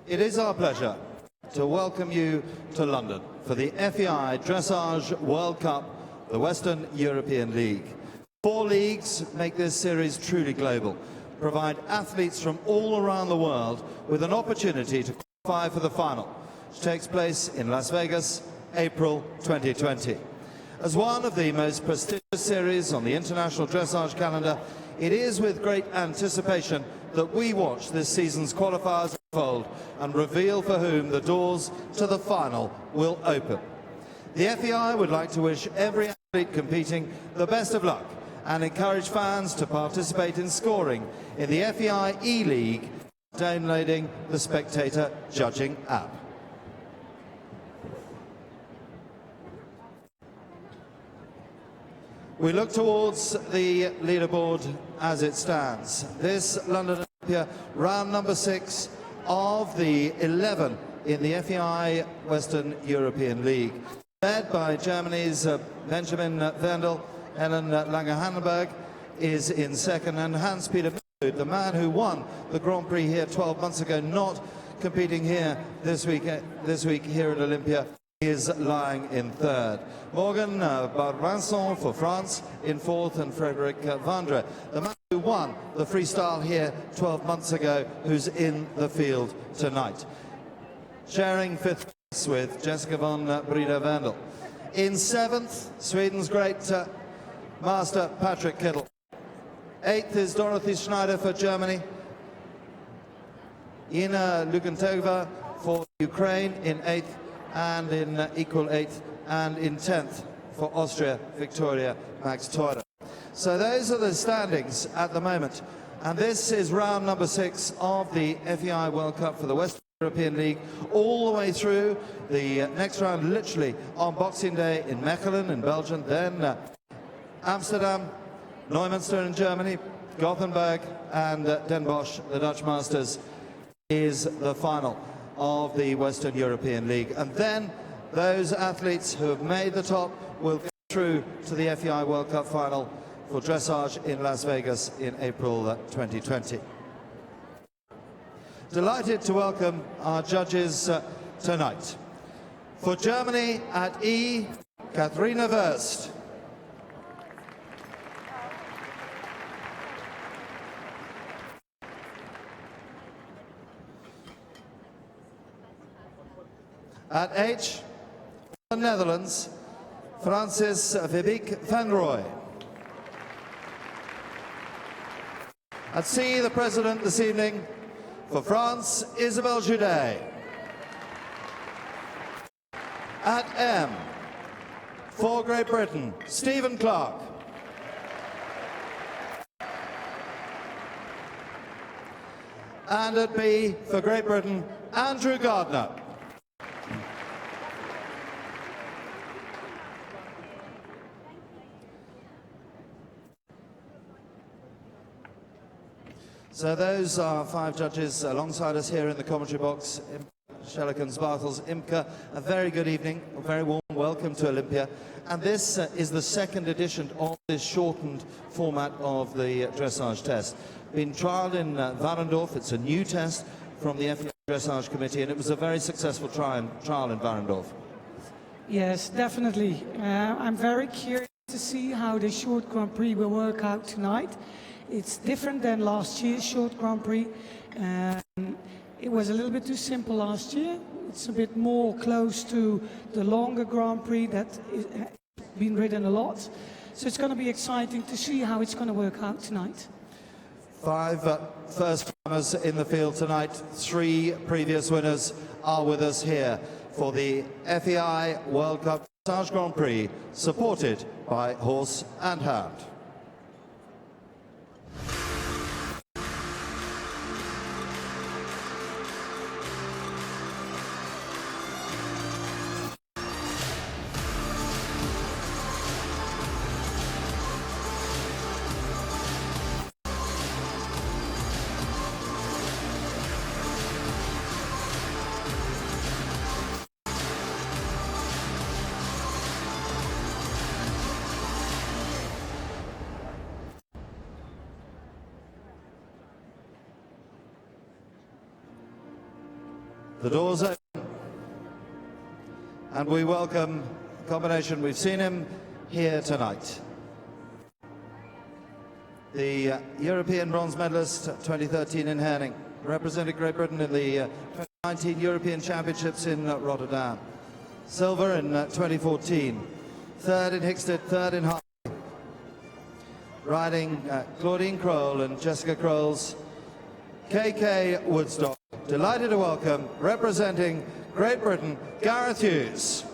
It is our pleasure to welcome you to London for the FEI Dressage World Cup, the Western European League. 4 leagues make this series truly global, provide athletes from all around the world with an opportunity to qualify for the final, which takes place in Las Vegas, April 2020. As one of the most prestigious series on the international dressage calendar, it is with great anticipation that we watch this season's qualifiers unfold and reveal for whom the doors to the final will open. The FEI would like to wish every athlete competing the best of luck and encourage fans to participate in scoring in the FEI E-League, downloading the Spectator Judging app. We look towards the leaderboard as it stands. This London Olympia, round number 6 of the 11 in the FEI Western European League. Led by Germany's Benjamin Vendel, Helen Lange-Hannenberg is in second, and Hans-Peter Müller, the man who won the Grand Prix here 12 months ago, not competing here this week here at Olympia, is lying in third. Morgan Barbanson for France in fourth, and Frederic Wandres, the man who won the freestyle here 12 months ago, who's in the field tonight. Sharing fifth place with Jessica von Breda-Vendel. In seventh, Sweden's great master Patrick Kittel. Eighth is Dorothy Schneider for Germany. Ina Lukentova for Ukraine in eighth, and in equal eighth, and in 10th for Austria, Victoria Max Teurer. So those are the standings at the moment, and this is round number 6 of the FEI World Cup for the Western European League, all the way through the next round, literally on Boxing Day in Mechelen in Belgium, then Amsterdam, Neumünster in Germany, Gothenburg, and Den Bosch, the Dutch Masters, is the final of the Western European League. And then those athletes who have made the top will go through to the FEI World Cup final for dressage in Las Vegas in April 2020. Delighted to welcome our judges tonight. For Germany at E, Katharina Wurst. At H, the Netherlands, Francis Wibeke van Rooij. At C, the president this evening, for France, Isabelle Judet. At M, for Great Britain, Stephen Clark. And at B, for Great Britain, Andrew Gardner. So those are 5 judges alongside us here in the commentary box. Schellekens, Bartels, Imke, a very good evening, a very warm welcome to Olympia. And this is the second edition of this shortened format of the dressage test. Been trialled in Warendorf. It's a new test from the FEI Dressage Committee, and it was a very successful trial in Warendorf. Yes, definitely. I'm very curious to see how the short Grand Prix will work out tonight. It's different than last year's short Grand Prix. It was a little bit too simple last year. It's a bit more close to the longer Grand Prix that has been ridden a lot. So it's going to be exciting to see how it's going to work out tonight. 5 first runners in the field tonight. 3 previous winners are with us here for the FEI World Cup Dressage Grand Prix, supported by Horse and Hound. The doors open. And we welcome a combination. We've seen him here tonight. The European bronze medalist 2013 in Herning, represented Great Britain in the 2019 European Championships in Rotterdam. Silver in 2014. Third in Hickstead, third in Harley. Riding Claudine Kroll and Jessica Kroll's KK Woodstock. Delighted to welcome, representing Great Britain, Gareth Hughes.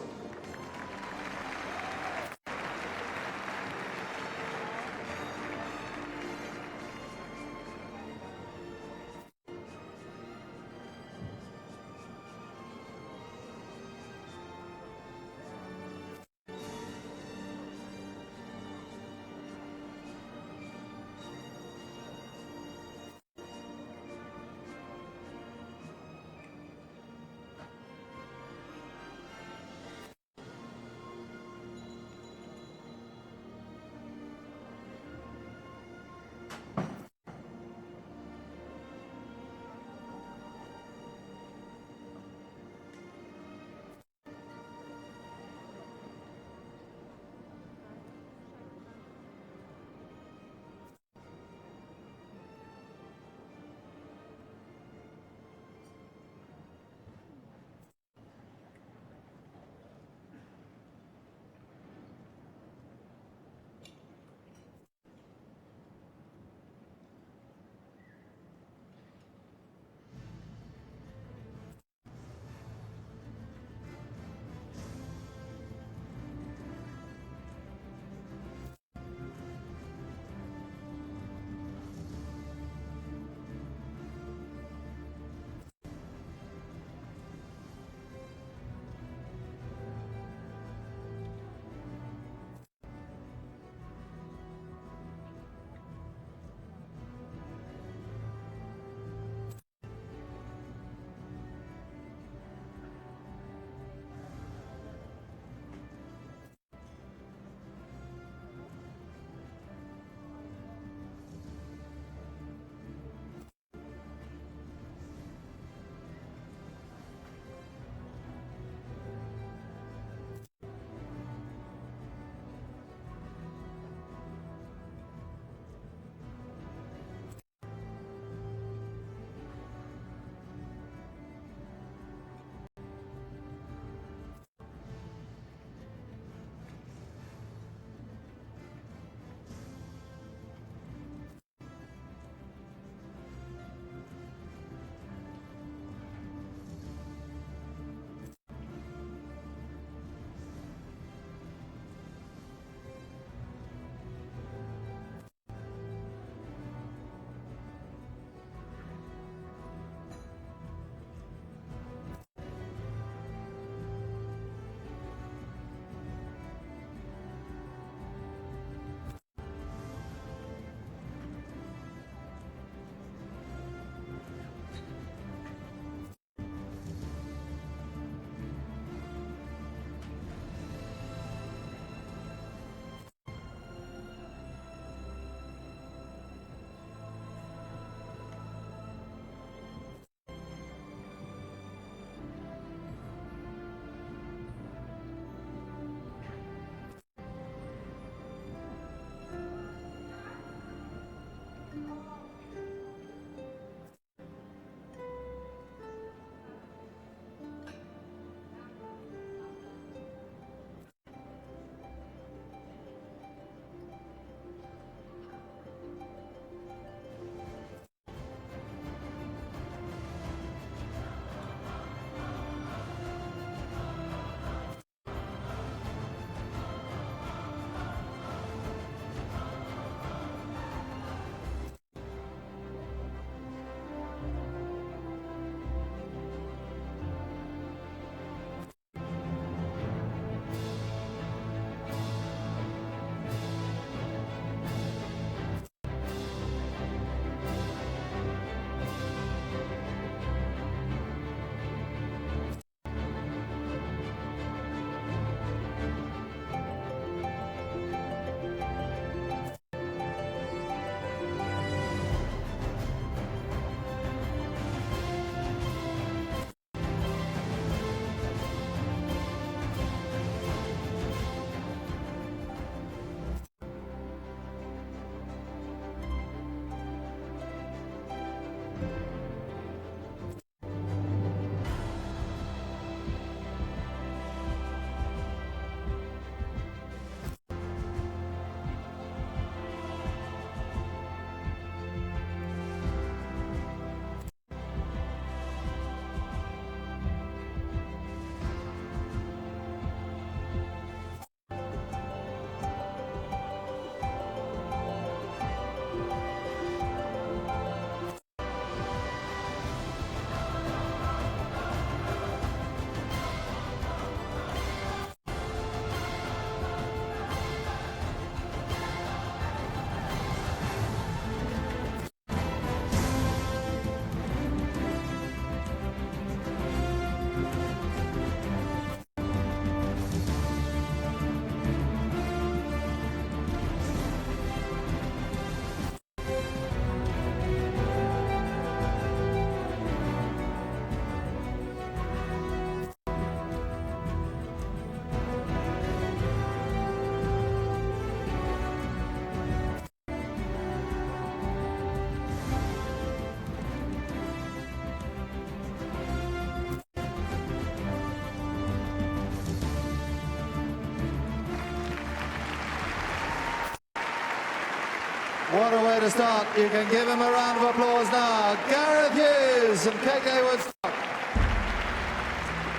way to start. You can give him a round of applause now. Gareth Hughes and KK Woodstock.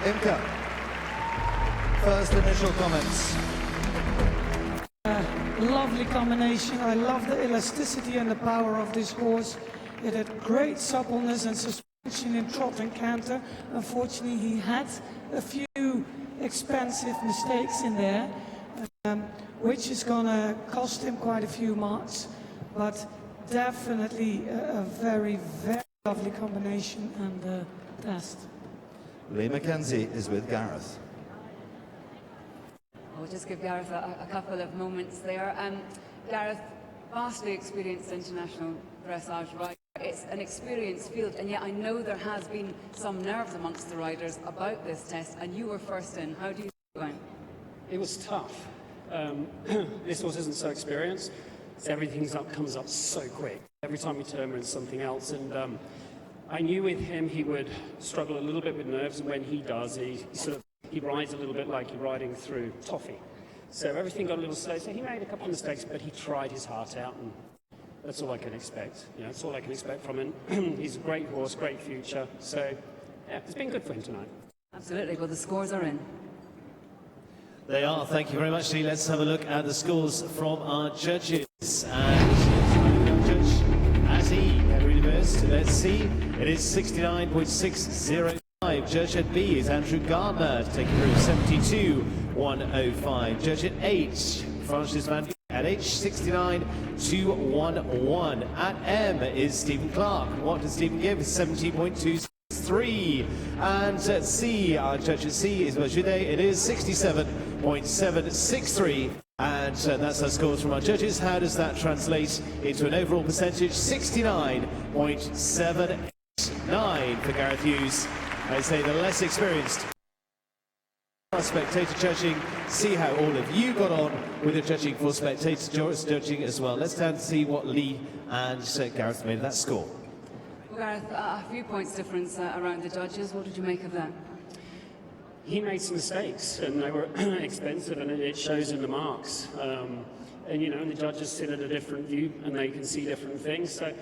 Imka, first initial comments. Lovely combination. I love the elasticity and the power of this horse. It had great suppleness and suspension in trot and canter. Unfortunately, he had a few expensive mistakes in there, which is going to cost him quite a few marks. But definitely a very, very lovely combination and test. Lee McKenzie is with Gareth. I'll just give Gareth a couple of moments there. Gareth, vastly experienced international dressage rider. It's an experienced field, and yet I know there has been some nerves amongst the riders about this test, and you were first in. How do you feel going? It was tough. This horse isn't so experienced, so everything comes up so quick. Every time you turn, it's something else, and I knew with him he would struggle a little bit with nerves, and when he does, he rides a little bit like you're riding through toffee. So everything got a little slow. So he made a couple of mistakes, but he tried his heart out, and that's all I can expect. You know, that's all I can expect from him. He's a great horse, great future. So yeah, it's been good for him tonight. Absolutely. Well, the scores are in. They are. Thank you very much, Lee. Let's have a look at the scores from our judges. And judge Azzy, Henry First. Let's see. It is 69.605. Judge at B is Andrew Gardner, taking through 72.105. Judge at H, Francis Van at H, 69.211. At M is Stephen Clark. What does Stephen give? 70.263. And at C, our judge at C is Majude. It is 67.763. And that's our scores from our judges. How does that translate into an overall percentage? 69.789 for Gareth Hughes. I say the less experienced. Our spectator judging, see how all of you got on with the judging for spectator judging as well. Let's down to see what Lee and Gareth made of that score. Well, Gareth, a few points difference around the judges. What did you make of that? He made some mistakes, and they were expensive, and it shows in the marks. And you know, the judges sit at a different view, and they can see different things. So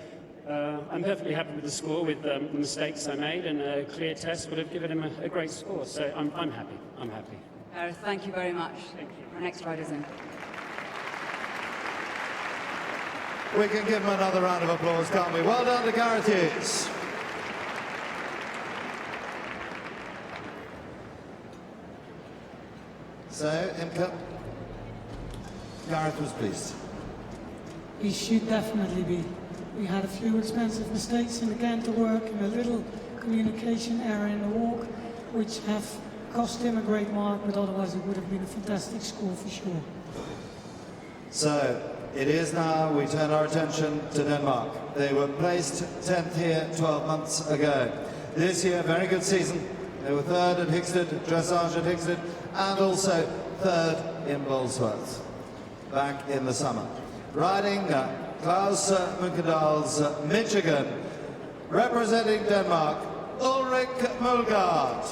I'm perfectly happy with the score, with the mistakes I made, and a clear test would have given him a great score. So I'm happy. I'm happy. Gareth, thank you very much. Thank you. Our next rider's in. We can give him another round of applause, can't we? Well done to Gareth Hughes. So, Imka, Gareth was pleased. He should definitely be. We had a few expensive mistakes in the canter work and a little communication error in the walk, which have cost him a great mark, but otherwise it would have been a fantastic score for sure. So, it is now we turn our attention to Denmark. They were placed 10th here 12 months ago. This year, very good season. They were third at Hickstead, dressage at Hickstead, and also third in Bolsworth back in the summer. Riding Klaus Munkedal's Michigan, representing Denmark, Ulrik Moelgaard.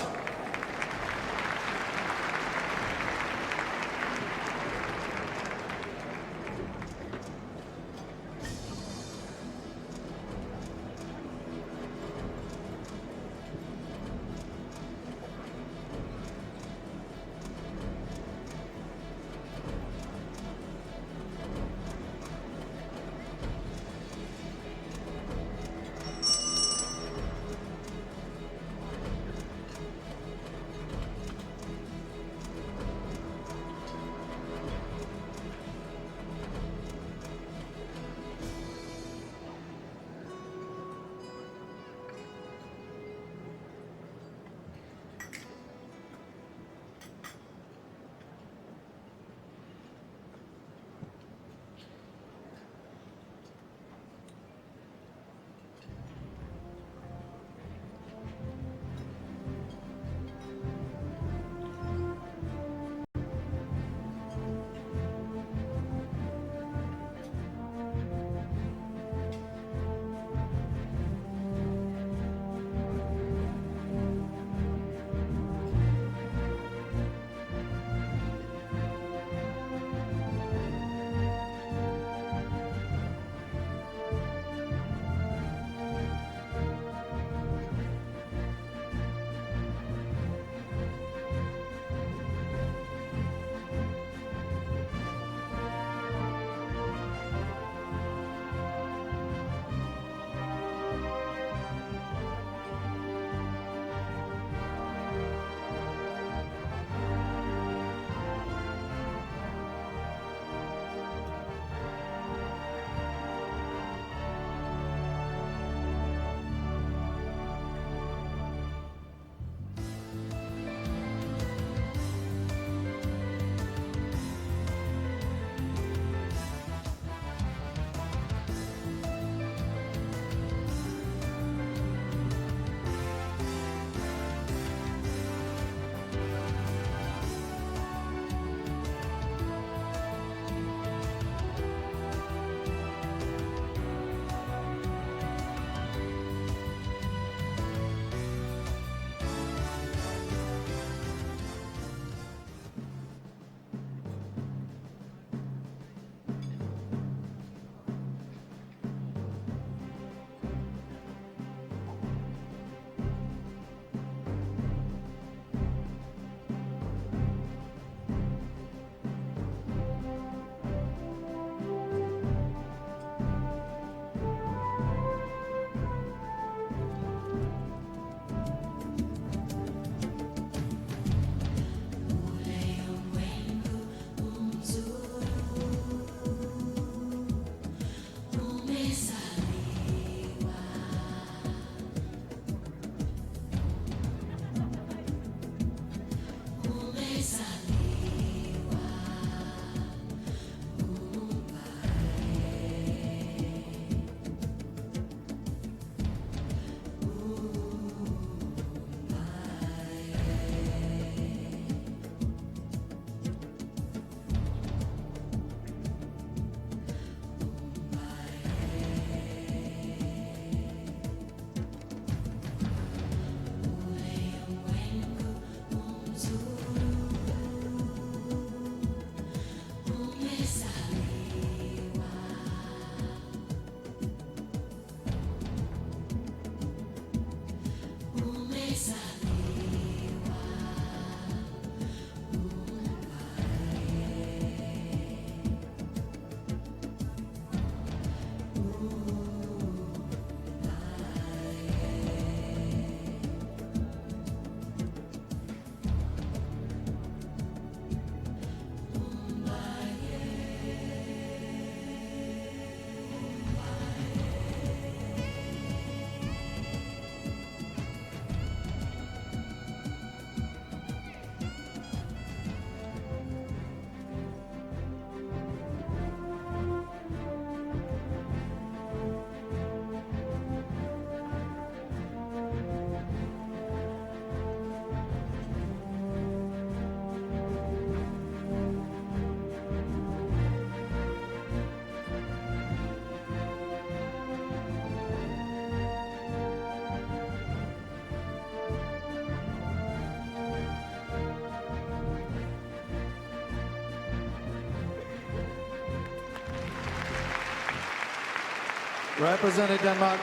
Representing Denmark,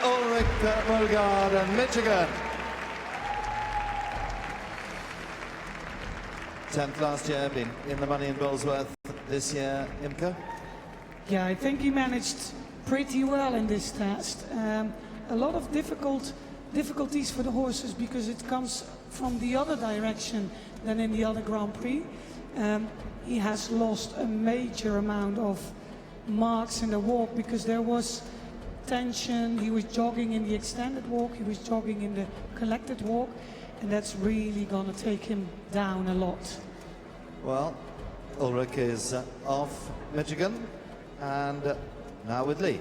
Ulrik Moelgaard and Michigan. 10th last year, been in the money in Bullsworth this year. Imke? Yeah, I think he managed pretty well in this test. A lot of difficulties for the horses because it comes from the other direction than in the other Grand Prix. He has lost a major amount of marks in the walk because there was tension. He was jogging in the extended walk, he was jogging in the collected walk, and that's really going to take him down a lot. Well, Ulrik is off Michigan, and now with Lee.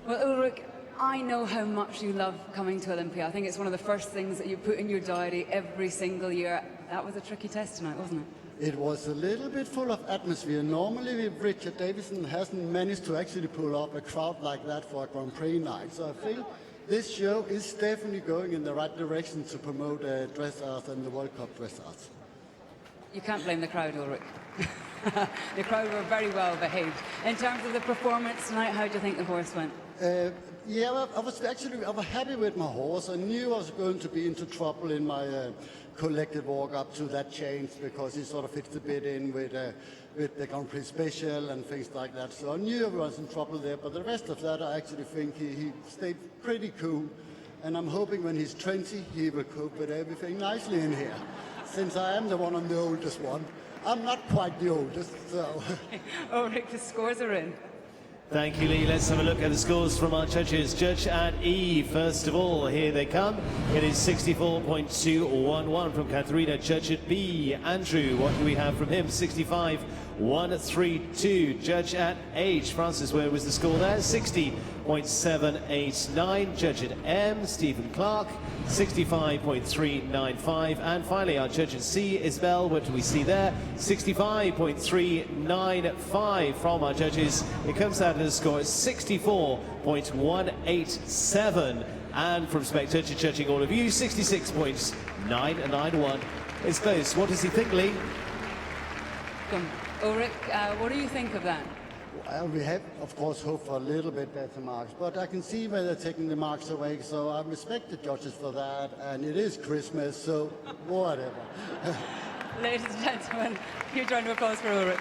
Well, Ulrik, I know how much you love coming to Olympia. I think it's one of the first things that you put in your diary every single year. That was a tricky test tonight, wasn't it? It was a little bit full of atmosphere. Normally, Richard Davison hasn't managed to actually pull up a crowd like that for a Grand Prix night. So I feel this show is definitely going in the right direction to promote dressage and the World Cup dressage. You can't blame the crowd, Ulrik. The crowd were very well behaved. In terms of the performance tonight, how do you think the horse went? Yeah, I was happy with my horse. I knew I was going to be into trouble in my collected walk up to that change because he sort of fits a bit in with the Grand Prix Special and things like that. So I knew I was in trouble there, but the rest of that I actually think he stayed pretty cool. And I'm hoping when he's 20 he will cope with everything nicely in here. Since I am the one I'm the oldest one. I'm not quite the oldest, so... Ulrik, the scores are in. Thank you, Lee. Let's have a look at the scores from our judges. Judge at E, first of all, here they come. It is 64.211 from Katharina. Judge at B, Andrew, what do we have from him? 65.132. Judge at H, Francis, where was the score there? 60.789. Judge at M, Stephen Clark, 65.395. And finally, our judge at C, Isabel, what do we see there? 65.395 from our judges. It comes out as a score at 64.187. And from spectator judging all of you, 66.991. It's close. What does he think, Lee? Ulrik, what do you think of that? Well, we have, of course, hope for a little bit better marks, but I can see where they're taking the marks away, so I respect the judges for that, and it is Christmas, so whatever. Ladies and gentlemen, huge round of applause for Ulrik.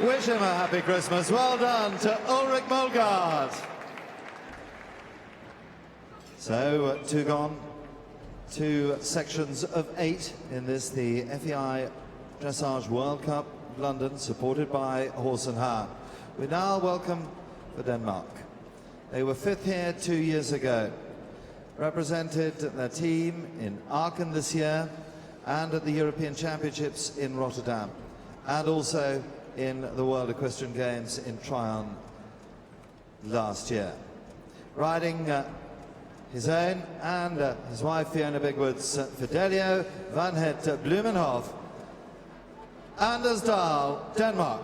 Wish him a happy Christmas. Well done to Ulrik Moelgaard. So, two gone. 2 sections of 8 in this, the FEI Dressage World Cup London, supported by Horse and Hound. We now welcome for Denmark. They were 5th here 2 years ago. Represented their team in Aachen this year and at the European Championships in Rotterdam, and also in the World Equestrian Games in Tryon last year. Riding his own and his wife Fiona Bigwood's Fidelio van het Blumenhof, Anders Dahl, Denmark.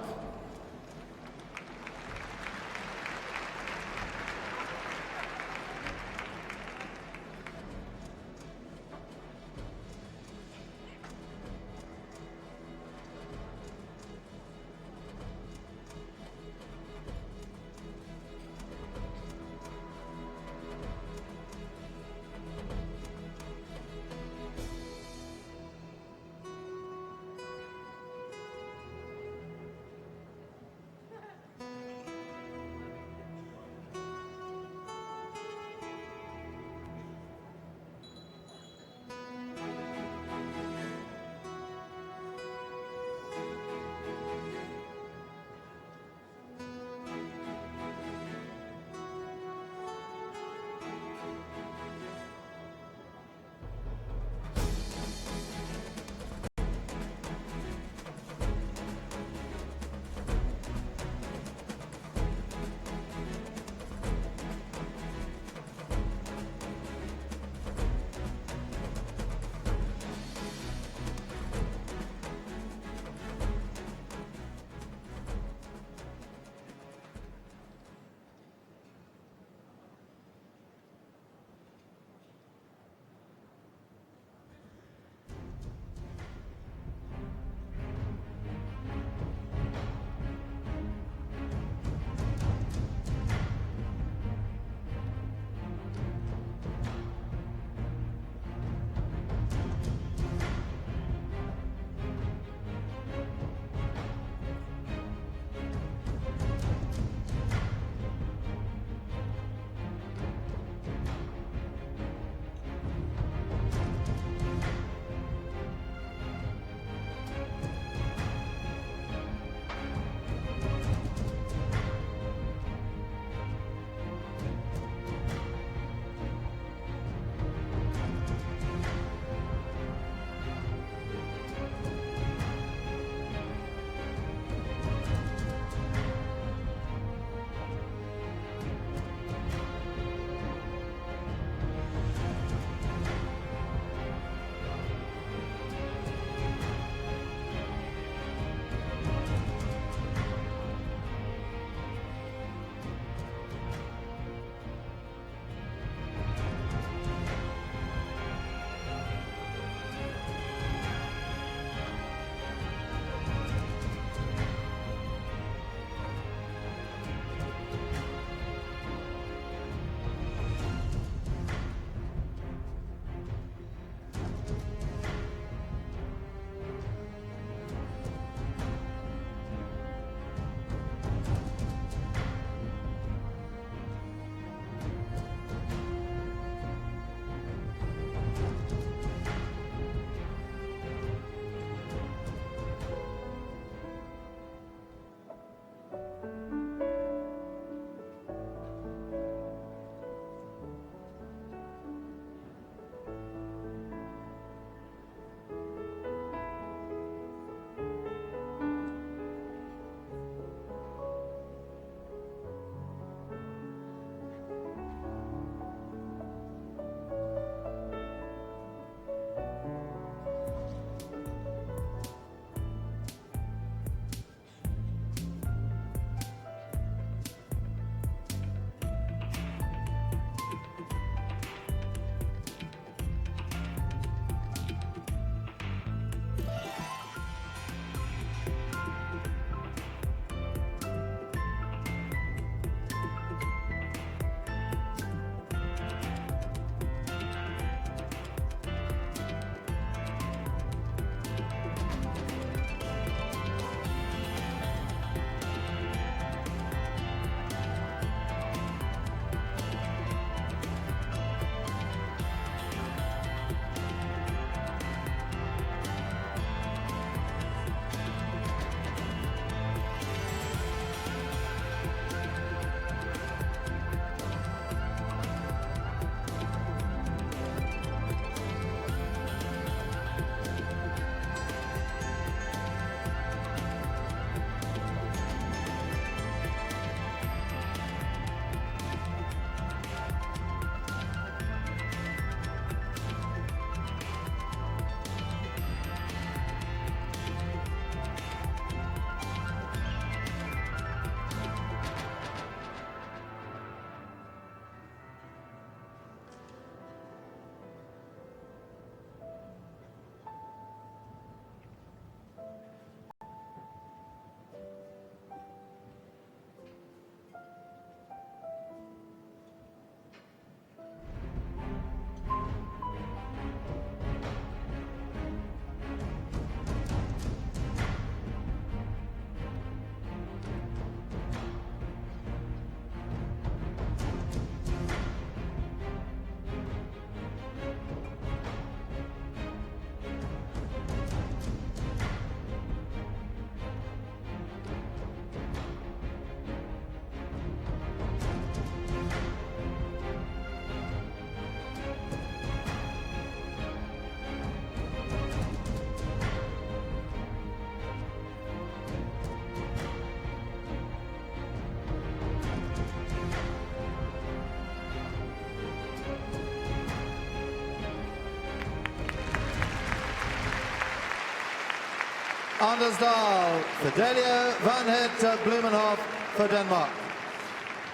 Anders Dahl, Fidelio van het Blumenhof for Denmark.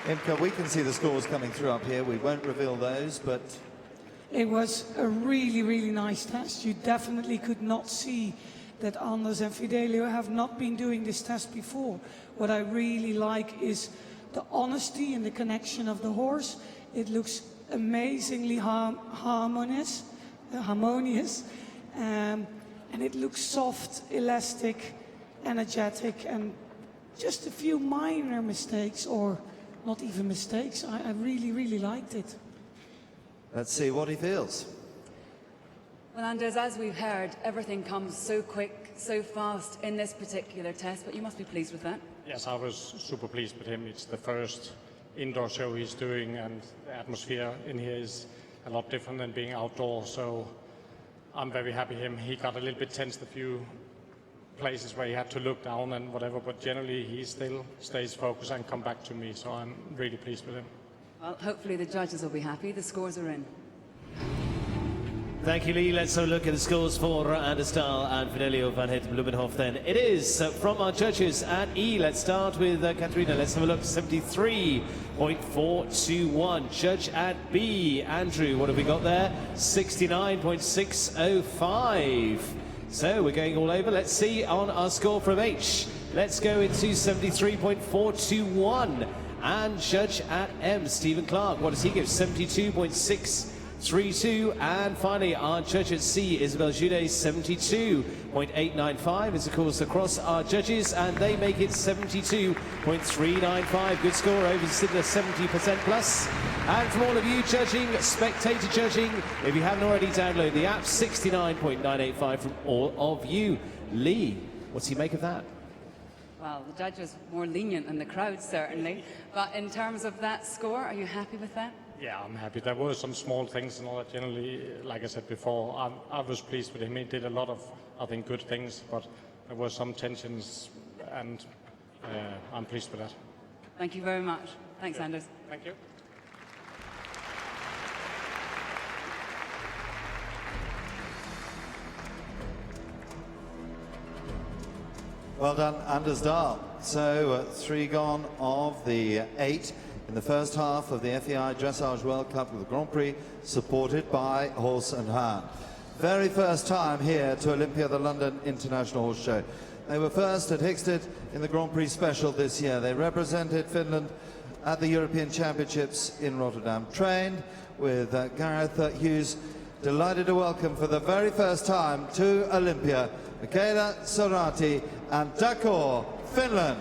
Imke, we can see the scores coming through up here. We won't reveal those, but It was a really, really nice test. You definitely could not see that Anders and Fidelio have not been doing this test before. What I really like is the honesty and the connection of the horse. It looks amazingly harmonious, and it looks soft, elastic, energetic, and just a few minor mistakes, or not even mistakes. I really, really liked it. let's see what he feels. Well, Anders, as we've heard, everything comes so quick, so fast in this particular test, but you must be pleased with that. Yes, I was super pleased with him. It's the first indoor show he's doing, and the atmosphere in here is a lot different than being outdoors, so I'm very happy him. He got a little bit tensed a few places where he had to look down and whatever, but generally he still stays focused and come back to me, so I'm really pleased with him. Well, hopefully the judges will be happy. The scores are in. Thank you, Lee. Let's have a look at the scores for Anders Dahl and Fidelio van het Blumenhof then. It is from our judges at E. Let's start with Katarina. Let's have a look. 73.421. Judge at B. Andrew, what have we got there? 69.605. So we're going all over. Let's see on our score from H. Let's go into 73.421. And judge at M, Stephen Clark. What does he give? 72.632. And finally, our judge at C, Isabel Jude, 72.895. It's of course across our judges, and they make it 72.395. Good score over the 70% plus. And from all of you judging, spectator judging, if you haven't already, download the app. 69.985 from all of you. Lee, what's he make of that? Well, the judge was more lenient than the crowd, certainly. But in terms of that score, are you happy with that? Yeah, I'm happy. There were some small things and all that. Generally, like I said before, I was pleased with him. He did a lot of, I think, good things, but there were some tensions, and I'm pleased with that. Thank you very much. Thanks, Anders. Thank you. Well done, Anders Dahl. So 3 gone of the 8 in the first half of the FEI Dressage World Cup with the Grand Prix, supported by Horse and Hound. Very first time here to Olympia, the London International Horse Show. They were first at Hickstead in the Grand Prix Special this year. They represented Finland at the European Championships in Rotterdam. Trained with Gareth Hughes. Delighted to welcome for the very first time to Olympia, Mikaela Soratie and Dakar, Finland.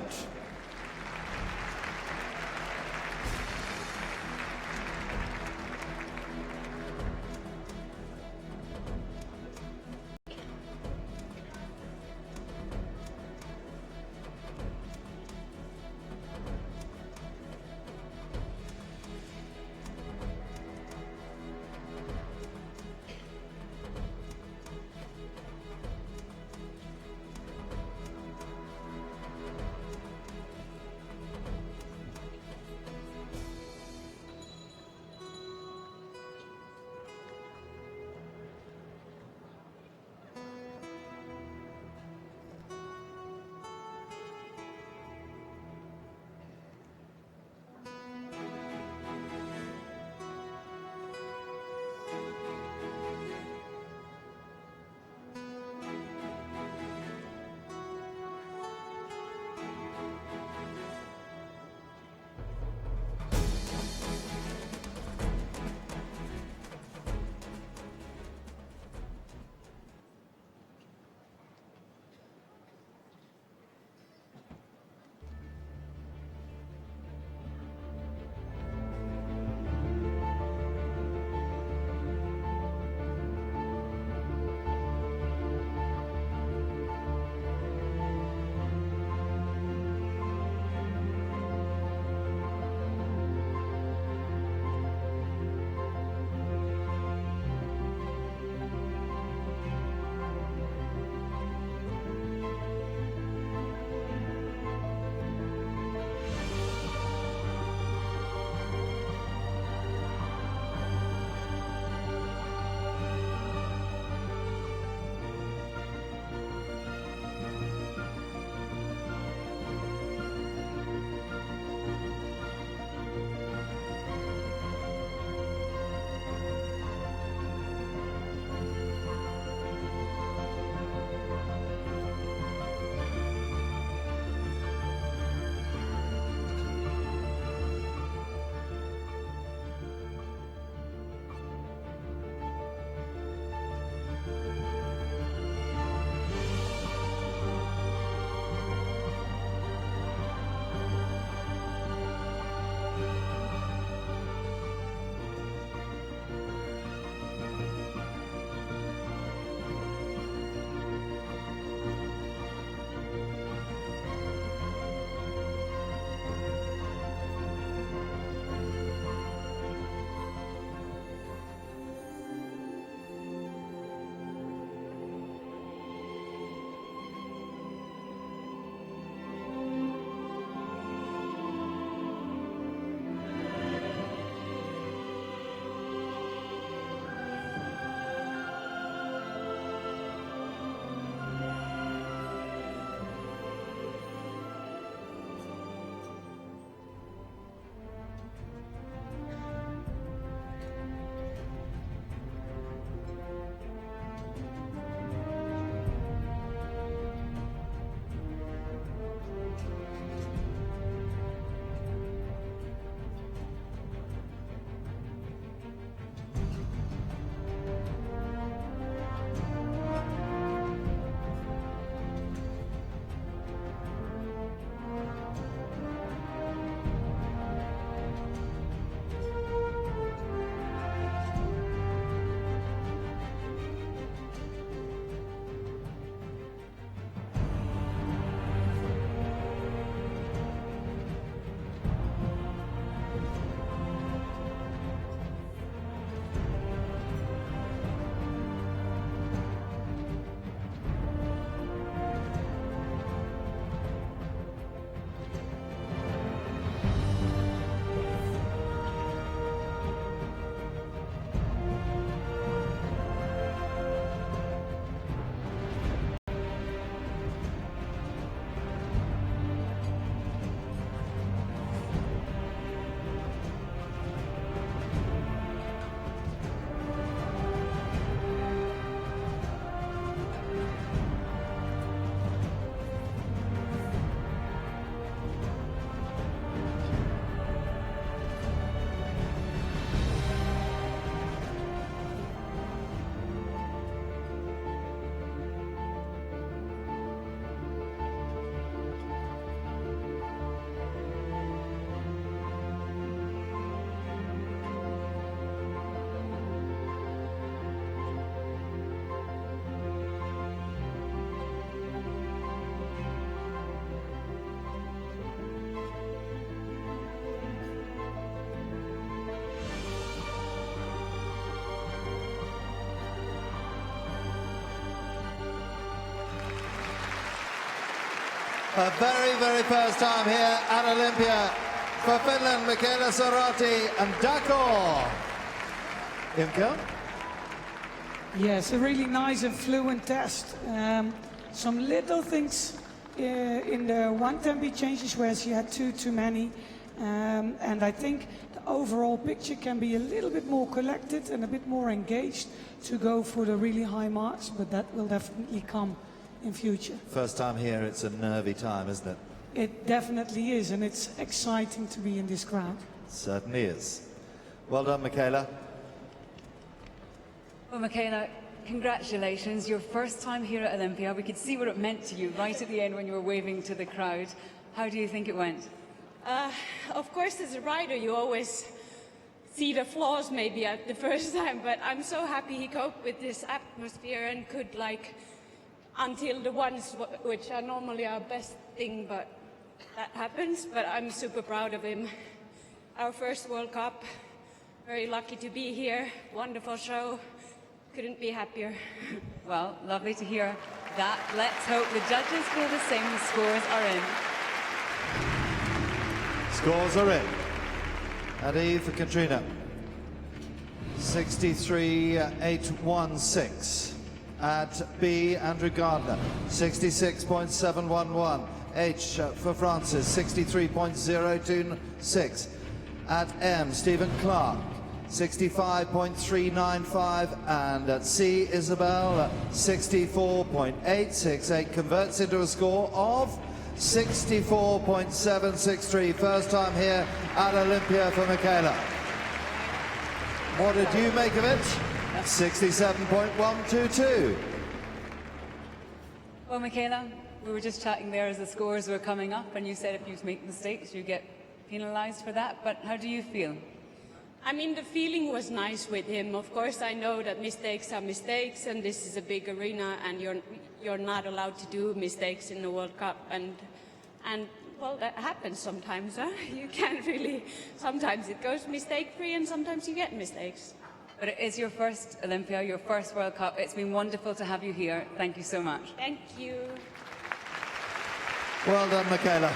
A very, very first time here at Olympia for Finland, Mikaela Soratie and Dahl. Imke? Yes, a really nice and fluent test. Some little things in the one tempo changes where she had too many. And I think the overall picture can be a little bit more collected and a bit more engaged to go for the really high marks, but that will definitely come in future. First time here, it's a nervy time, isn't it? It definitely is, and it's exciting to be in this crowd. Certainly is. Well done, Mikaela. Well, Mikaela, congratulations. Your first time here at Olympia. We could see what it meant to you right at the end when you were waving to the crowd. How do you think it went? Of course, as a rider, you always see the flaws maybe at the first time, but I'm so happy he coped with this atmosphere and could, like, until the ones which are normally our best thing, but that happens. But I'm super proud of him. Our first World Cup, very lucky to be here. Wonderful show. Couldn't be happier. Well, lovely to hear that. Let's hope the judges feel the same. The scores are in. Scores are in. At E for Katrina. 63.816. At B, Andrew Gardner. 66.711. H for Francis. 63.026. At M, Stephen Clark. 65.395, and at C, Isabel, 64.868, converts into a score of 64.763. First time here at Olympia for Mikaela. What did you make of it? 67.122. Well, Mikaela, we were just chatting there as the scores were coming up, and you said if you make mistakes, you get penalized for that. But how do you feel? I mean, the feeling was nice with him. Of course, I know that mistakes are mistakes, and this is a big arena, and you're not allowed to do mistakes in the World Cup, and well, that happens sometimes, huh? You can't really. Sometimes it goes mistake-free, and sometimes you get mistakes. But it is your first Olympia, your first World Cup. It's been wonderful to have you here. Thank you so much. Thank you. Well done, Mikaela.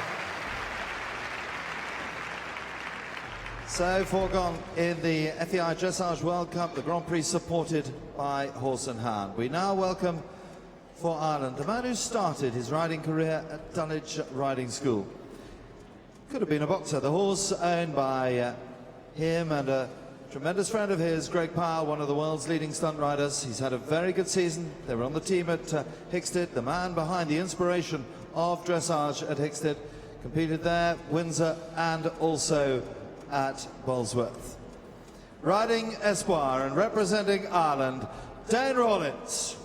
So, foregone in the FEI Dressage World Cup, the Grand Prix supported by Horse and Hound. We now welcome for Ireland the man who started his riding career at Dulwich Riding School. Could have been a boxer. The horse owned by him and a tremendous friend of his, Greg Powell, one of the world's leading stunt riders. He's had a very good season. They were on the team at Hickstead, the man behind the inspiration of dressage at Hickstead. Competed there, Windsor, and also at Bolesworth. Riding Espoir and representing Ireland, Dane Rawlins.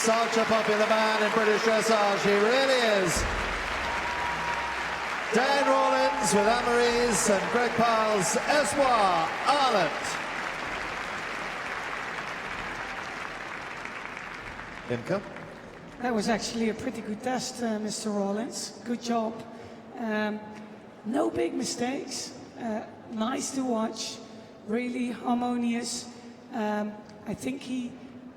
Such a popular man in British dressage, he really is. Dane Rawlins with Amarise and Greg Piles, Espoir, Ireland. Imke? That was actually a pretty good test, Mr. Rawlins. Good job. No big mistakes. Nice to watch. Really harmonious. I think he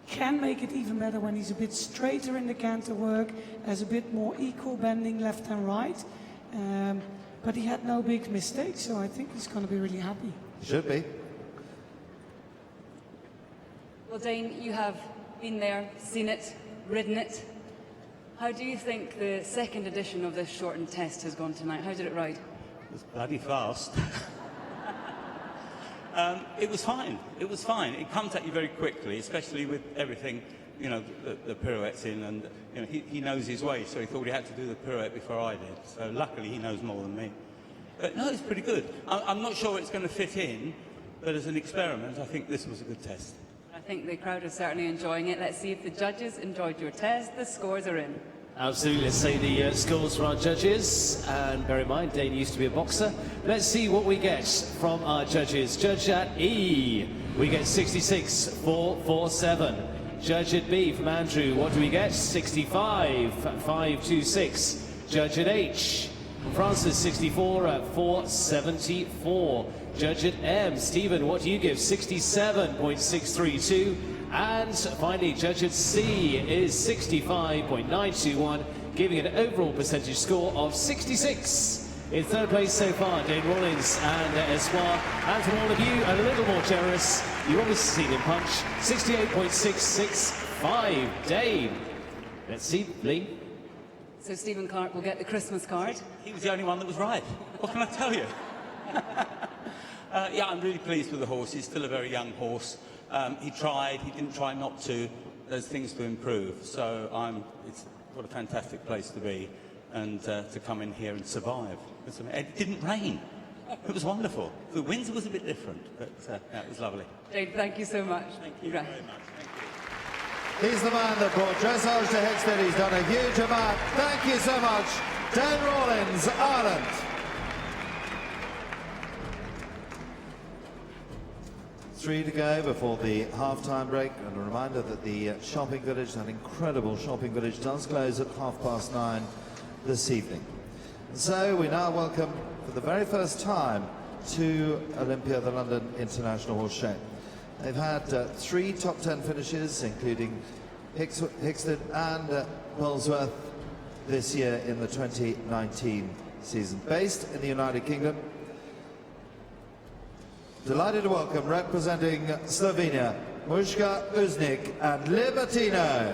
can make it even better when he's a bit straighter in the canter work, has a bit more equal bending left and right. But he had no big mistakes, so I think he's going to be really happy. Should be. Well, Dane, you have been there, seen it, ridden it. How do you think the second edition of this shortened test has gone tonight? How did it ride? It was bloody fast. It was fine. It was fine. It comes at you very quickly, especially with everything, you know, the pirouettes in, and you know, he knows his way, so he thought he had to do the pirouette before I did. So luckily he knows more than me. But no, it's pretty good. I'm not sure it's going to fit in, but as an experiment, I think this was a good test. I think the crowd is certainly enjoying it. Let's see if the judges enjoyed your test. The scores are in. Absolutely. Let's say the scores for our judges. And bear in mind, Dane used to be a boxer. Let's see what we get from our judges. Judge at E, we get 66,447. Judge at B from Andrew, what do we get? 65,526. Judge at H, Francis, 64,474. Judge at M, Stephen, what do you give? 67.632. And finally, judge at C is 65.921, giving an overall percentage score of 66. In third place so far, Dane Rawlins and Espoir. And from all of you, a little more generous, you've obviously seen him punch, 68.665. Dane. Let's see, Lee. So Stephen Clark will get the Christmas card. He was the only one that was right. What can I tell you? Yeah, I'm really pleased with the horse. He's still a very young horse. He tried, he didn't try not to. There's things to improve. So what a fantastic place to be, and to come in here and survive. It didn't rain. It was wonderful. The winds was a bit different, but yeah, it was lovely. Dane, thank you so much. Thank you very much. Thank you. He's the man that brought dressage to Hester. He's done a huge amount. Thank you so much, Dane Rawlins, Ireland. 3 to go before the half-time break, and a reminder that the shopping village, that incredible shopping village, does close at 9:30 this evening. And so we now welcome, for the very first time, to Olympia, the London International Horse Show. They've had 3 top 10 finishes, including Hickston and Polesworth this year in the 2019 season. Based in the United Kingdom, delighted to welcome, representing Slovenia, Mojca Usnik and Libertino.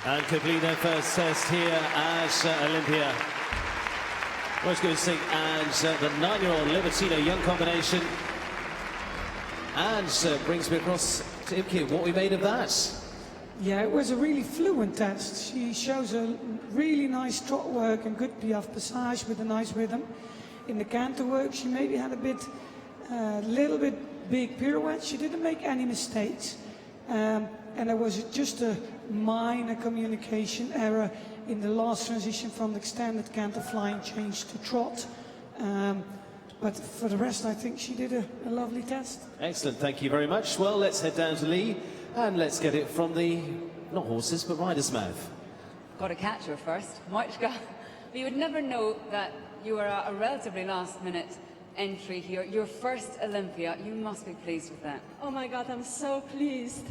And complete their first test here at Olympia. Mojca Usnik and the 9-year-old Libertino young combination. And brings me across to Imke. What we made of that? Yeah, it was a really fluent test. She shows a really nice trot work and good piaffe passage with a nice rhythm. In the canter work, she maybe had a little bit big pirouette. She didn't make any mistakes. And there was just a minor communication error in the last transition from the extended canter flying change to trot. But for the rest, I think she did a lovely test. Excellent, thank you very much. Well, let's head down to Lee and let's get it from the, not horses, but rider's mouth. Got to catch her first. Mojca, you would never know that you were a relatively last-minute entry here. Your first Olympia, you must be pleased with that. Oh my God, I'm so pleased.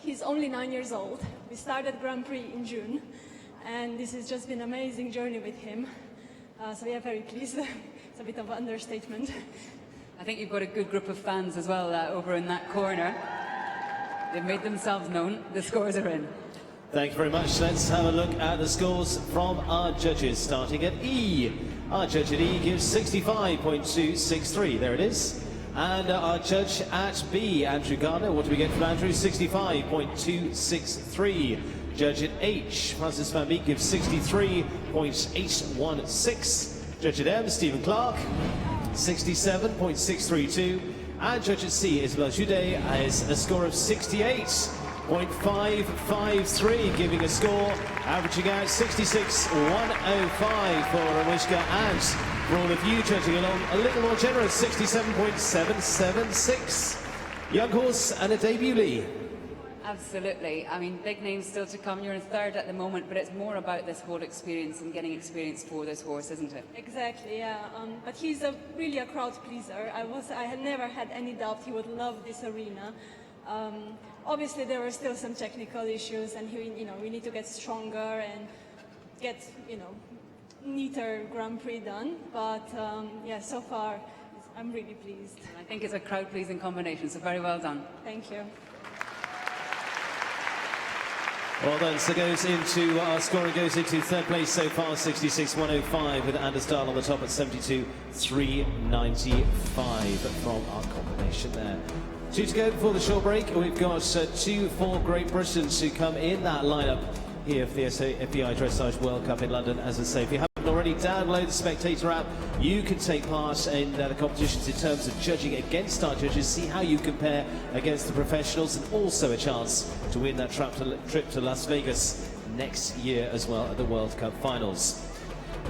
He's only 9 years old. We started Grand Prix in June, and this has just been an amazing journey with him. So yeah, very pleased. It's a bit of an understatement. I think you've got a good group of fans as well over in that corner. They've made themselves known. The scores are in. Thank you very much. Let's have a look at the scores from our judges, starting at E. Our judge at E gives 65.263. There it is. And our judge at B, Andrew Gardner, what do we get from Andrew? 65.263. Judge at H, Francis Van Beek, gives 63.816. Judge at M, Stephen Clark, 67.632. And judge at C, Isabelle Judet, has a score of 68.553, giving a score averaging out 66.105 for Mojca, and for all of you judging along, a little more generous, 67.776. Young horse and a debut, Lee. Absolutely. I mean, big names still to come. You're in third at the moment, but it's more about this whole experience and getting experience for this horse, isn't it? Exactly, yeah. But he's really a crowd pleaser. I had never had any doubt he would love this arena. Obviously, there were still some technical issues, and we need to get stronger and get neater Grand Prix done. But yeah, so far I'm really pleased. I think it's a crowd-pleasing combination, so very well done. Thank you. Well done. So goes into our scoring goes into third place so far, 66.105, with Anders Dahl on the top at 72.395 from our combination there. 2 to go before the short break. We've got 2 for Great Britain to come in that lineup here for the FEI Dressage World Cup in London. As I say, if you haven't already, download the Spectator app. You can take part in the competitions in terms of judging against our judges, see how you compare against the professionals, and also a chance to win that trip to Las Vegas next year as well at the World Cup Finals.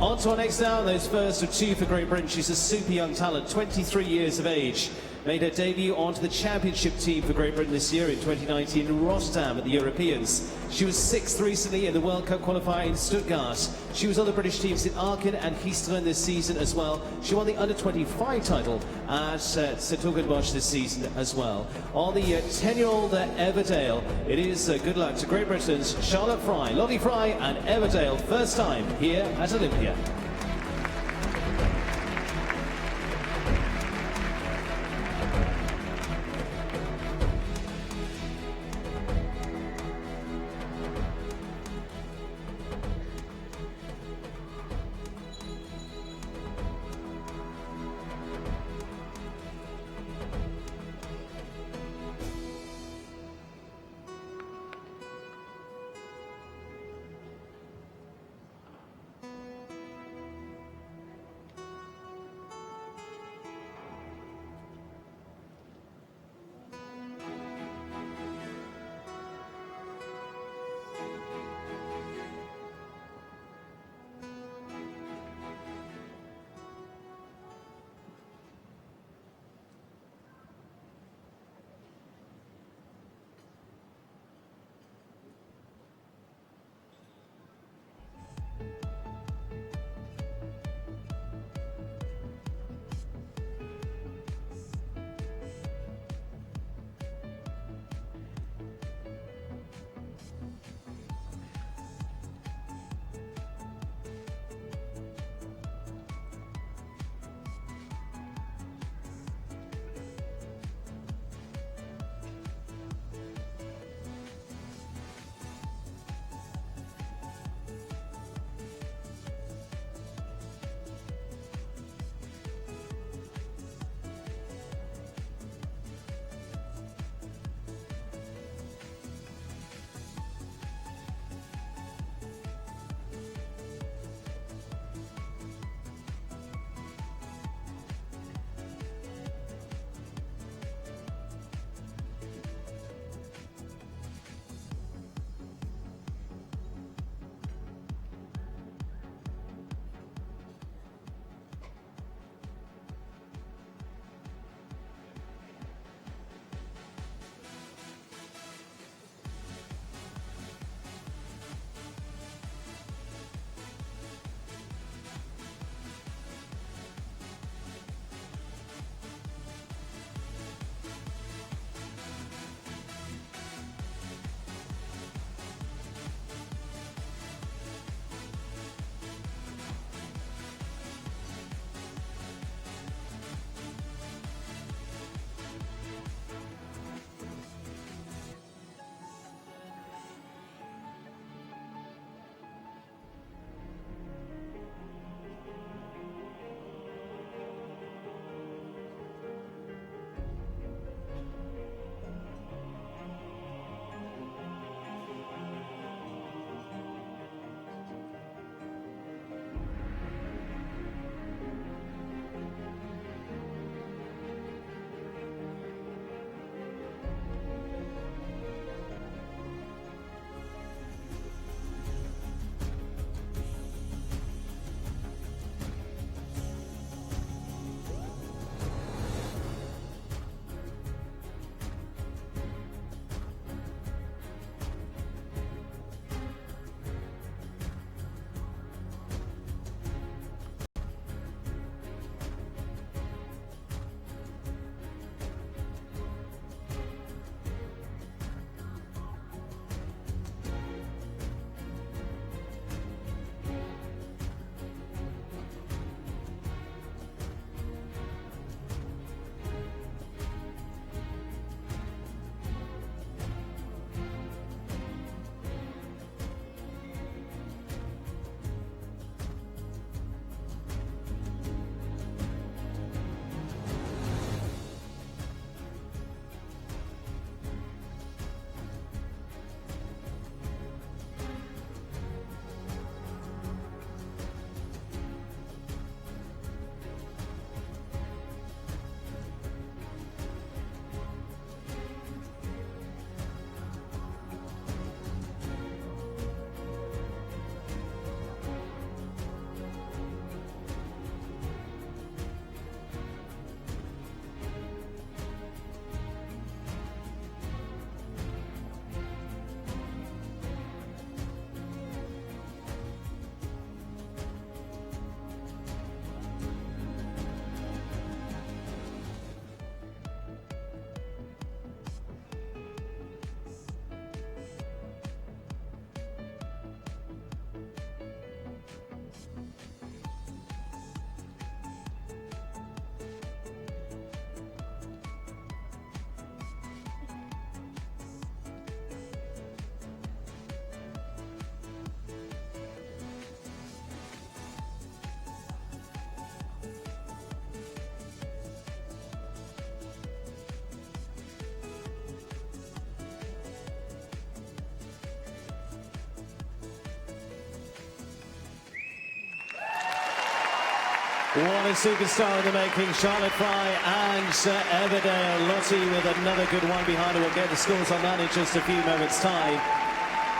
On to our next now, those first of 2 for Great Britain. She's a super young talent, 23 years of age. Made her debut onto the championship team for Great Britain this year in 2019 in Rotterdam at the Europeans. She was 6th recently in the World Cup qualifier in Stuttgart. She was on the British teams in Aachen and Hester this season as well. She won the under-25 title at St.Augenbosch this season as well. On the 10-year-old Everdale, it is good luck to Great Britain's Charlotte Fry, Lottie Fry and Everdale, first time here at Olympia. What a superstar in the making, Charlotte Fry and Everdale. Lottie with another good one behind her. We'll get the scores on that in just a few moments' time.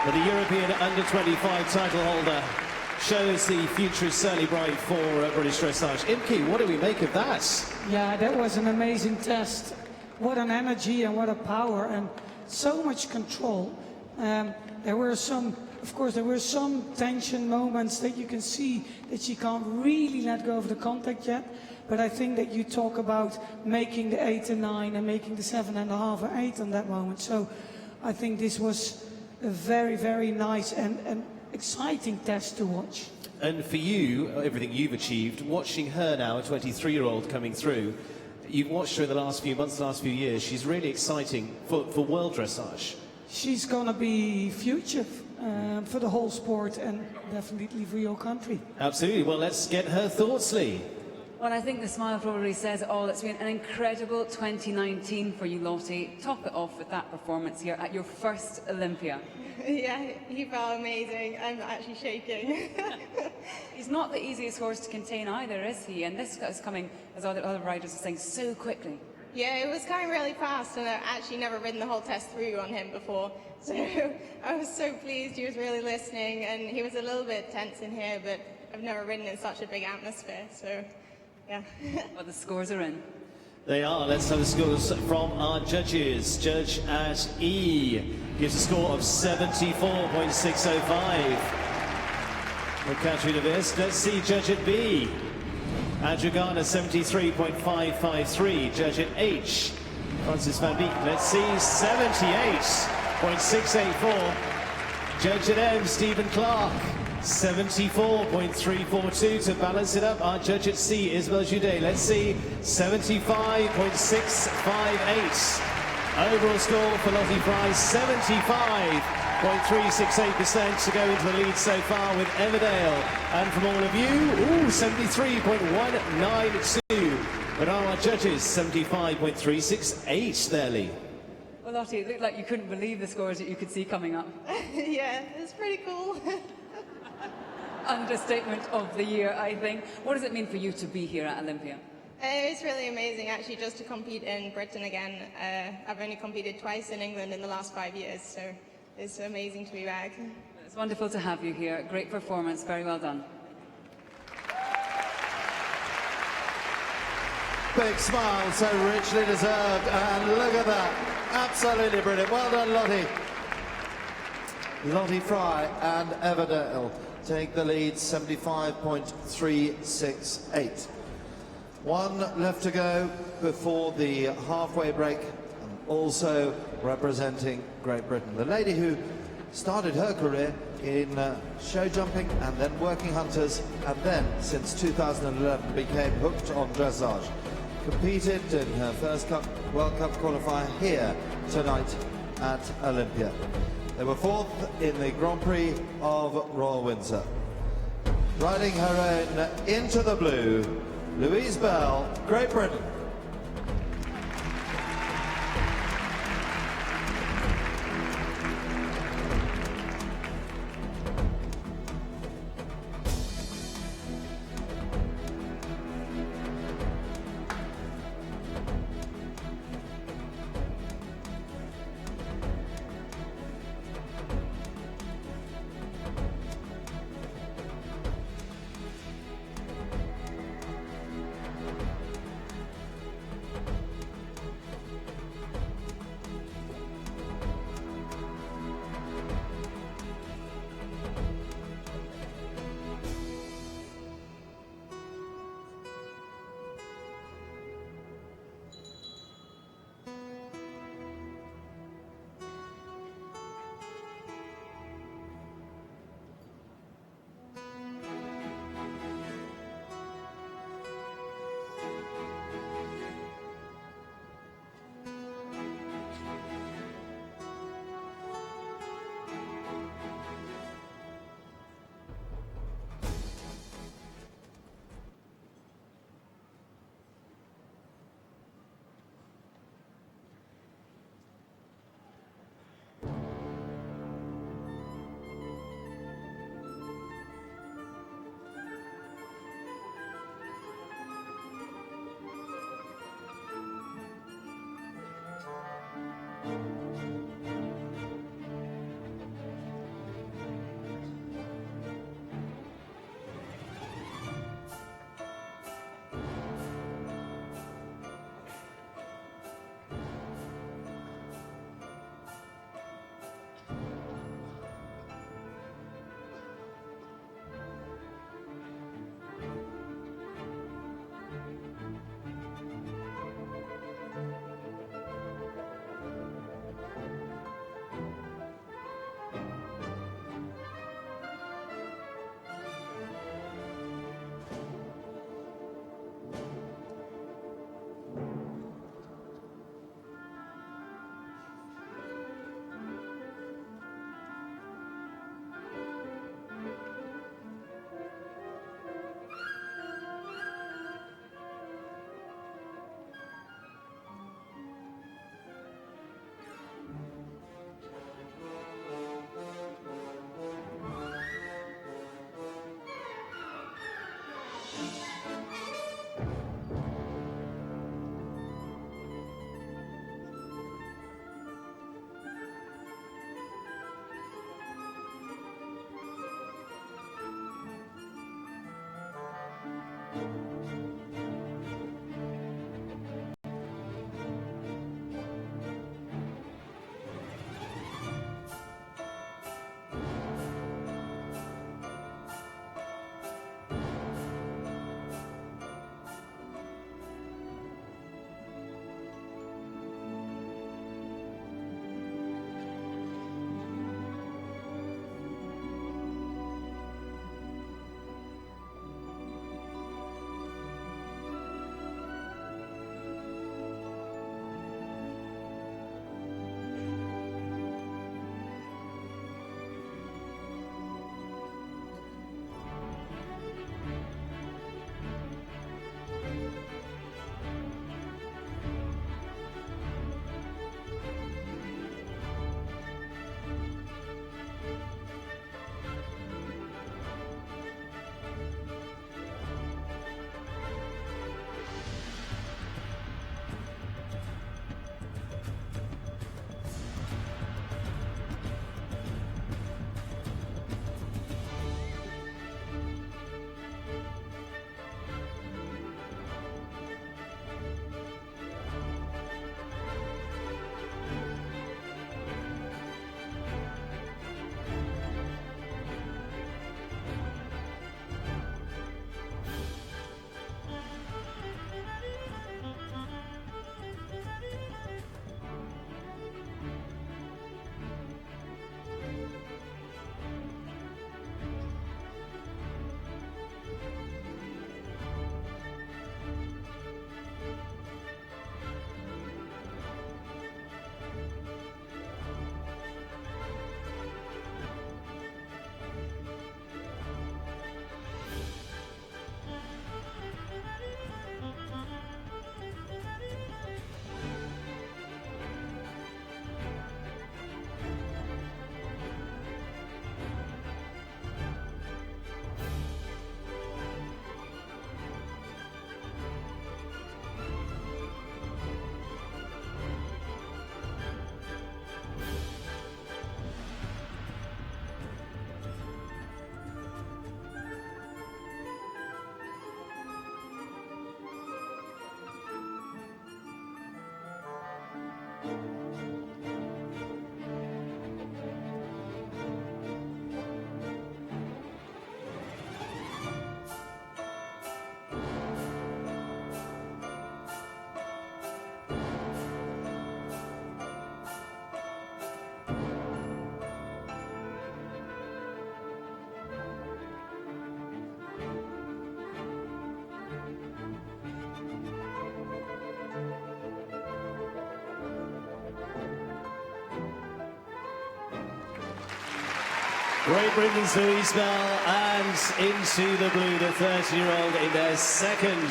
But the European Under-25 title holder shows the future is certainly bright for British dressage. Imke, what do we make of that? Yeah, that was an amazing test. What an energy and what a power and so much control. There were some, of course, there were some tension moments that you can see that she can't really let go of the contact yet. But I think that you talk about making the 8 and 9 and making the 7.5 and 8 on that moment. So I think this was a very, very nice and exciting test to watch. And for you, everything you've achieved, watching her now, a 23-year-old coming through, you've watched her in the last few months, last few years. She's really exciting for world dressage. She's going to be future for the whole sport and definitely for your country. Absolutely. Well, let's get her thoughts, Lee. Well, I think the smile probably says it all. It's been an incredible 2019 for you, Lottie. Top it off with that performance here at your first Olympia. Yeah, he felt amazing. I'm actually shaking. He's not the easiest horse to contain either, is he? And this is coming, as other riders are saying, so quickly. Yeah, it was going really fast, and I've actually never ridden the whole test through on him before. So I was so pleased. He was really listening, and he was a little bit tense in here, but I've never ridden in such a big atmosphere, so yeah. Well, the scores are in. They are. Let's have the scores from our judges. Judge at E gives a score of 74.605. For Country Davis. Let's see judge at B. Andrew Garner, 73.553. Judge at H. Francis Van Beek. Let's see, 78.684. Judge at M. Stephen Clark. 74.342 to balance it up. Our judge at C, Isabel Jude. Let's see, 75.658. Overall score for Lottie Fry, 75.368% to go into the lead so far with Everdale. And from all of you, 73.192. But our judges, 75.368 there, Lee. Well, Lottie, it looked like you couldn't believe the scores that you could see coming up. Yeah, it's pretty cool. Understatement of the year, I think. What does it mean for you to be here at Olympia? It's really amazing, actually, just to compete in Britain again. I've only competed twice in England in the last 5 years, so it's amazing to be back. It's wonderful to have you here. Great performance. Very well done. Big smile, so richly deserved, and look at that. Absolutely brilliant. Well done, Lottie. Lottie Fry and Everdale take the lead, 75.368. One left to go before the halfway break, and also representing Great Britain. The lady who started her career in show jumping and then working hunters, and then since 2011 became hooked on dressage. Competed in her first World Cup qualifier here tonight at Olympia. They were fourth in the Grand Prix of Royal Windsor. Riding her own Into the Blue, Louise Bell, Great Britain. Great Britain's Louise Bell, and into the blue, the 30-year-old in their second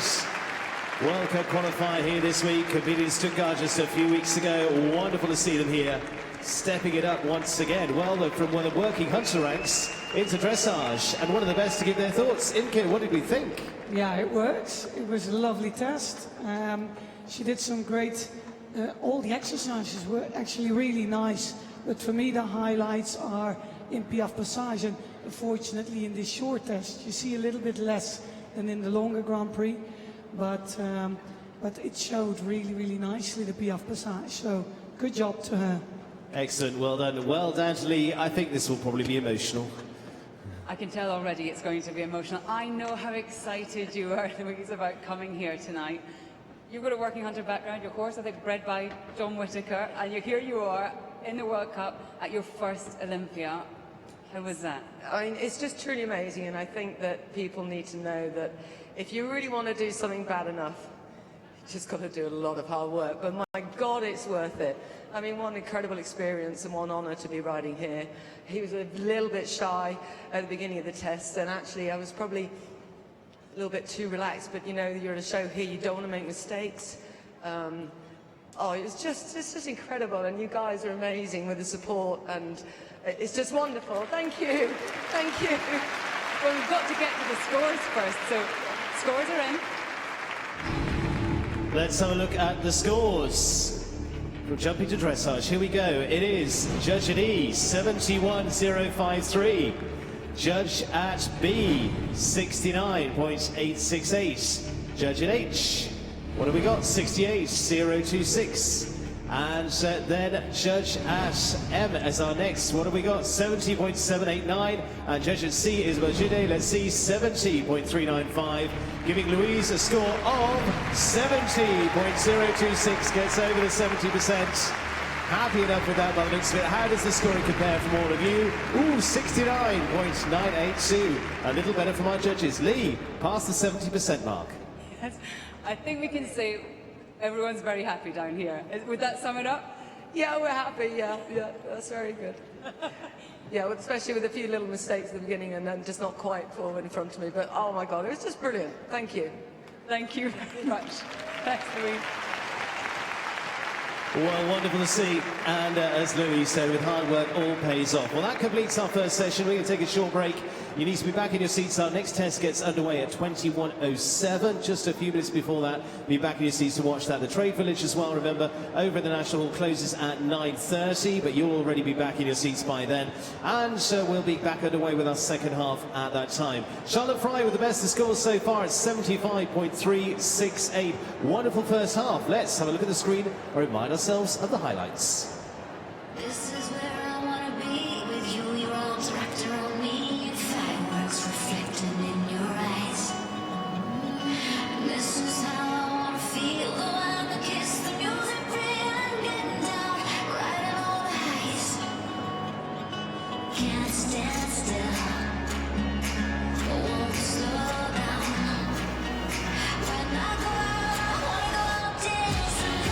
World Cup qualifier here this week, competing in Stuttgart just a few weeks ago. Wonderful to see them here, stepping it up once again. Well, they're from one of the working hunter ranks into dressage, and one of the best to give their thoughts. Imke, what did we think? Yeah, it works. It was a lovely test. She did some great, all the exercises were actually really nice, but for me the highlights are in Piaffe Passage, and unfortunately in this short test you see a little bit less than in the longer Grand Prix, but it showed really nicely, the Piaffe Passage, so good job to her. Excellent, well done. Well done to Lee. I think this will probably be emotional. I can tell already it's going to be emotional. I know how excited you are, Louise, about coming here tonight. You've got a working hunter background, your horse, I think, bred by John Whittaker, and here you are in the World Cup at your first Olympia. How was that? I mean, it's just truly amazing, and I think that people need to know that if you really want to do something bad enough, you just got to do a lot of hard work. But my God, it's worth it. I mean, what an incredible experience and what an honour to be riding here. He was a little bit shy at the beginning of the test, and actually I was probably a little bit too relaxed, but you know, you're at a show here, you don't want to make mistakes. Oh, it's just incredible, and you guys are amazing with the support, and it's just wonderful. Thank you. Thank you. Well, we've got to get to the scores first, so scores are in. Let's have a look at the scores. From jumping to dressage, here we go. It is judge at E, 71.053. Judge at B, 69.868. Judge at H, what have we got? 68.026. And then judge at M as our next. What have we got? 70.789. And judge at C is Mojca. Let's see, 70.395. Giving Louise a score of 70.026. Gets over the 70%. Happy enough with that by the looks of it. How does the scoring compare from all of you? Ooh, 69.982. A little better from our judges. Lee, past the 70% mark. Yes, I think we can say everyone's very happy down here. Would that sum it up? Yeah, we're happy. Yeah, that's very good. Yeah, especially with a few little mistakes at the beginning and then just not quite forward in front of me. But oh my God, it was just brilliant. Thank you. Thank you very much. Thanks, Louise. Well, wonderful to see, and as Louise said, with hard work, all pays off. Well, that completes our first session. We're going to take a short break. You need to be back in your seats. Our next test gets underway at 21:07. Just a few minutes before that, be back in your seats to watch that. The Trade Village as well, remember, over at the National Hall closes at 9:30, but you'll already be back in your seats by then. And so we'll be back underway with our second half at that time. Charlotte Fry with the best of scores so far at 75.368. Wonderful first half. Let's have a look at the screen and remind ourselves of the highlights. This is where I want to be with you, your arms wrapped around me, fireworks reflecting in your eyes. This is how I want to feel, the wine, the kiss, the music, free, I'm getting down, riding all the highs. Can't stand still, won't slow down. When I go out, I want to go out dancing.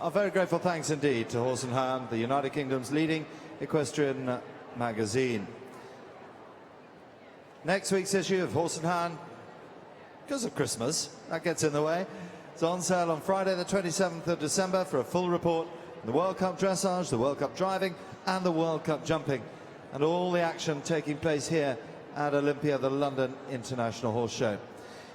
Our very grateful thanks indeed to Horse and Hound, the United Kingdom's leading equestrian magazine. Next week's issue of Horse and Hound, because of Christmas, that gets in the way. It's on sale on Friday the 27th of December for a full report on the World Cup dressage, the World Cup driving and the World Cup jumping, and all the action taking place here at Olympia, the London International Horse Show.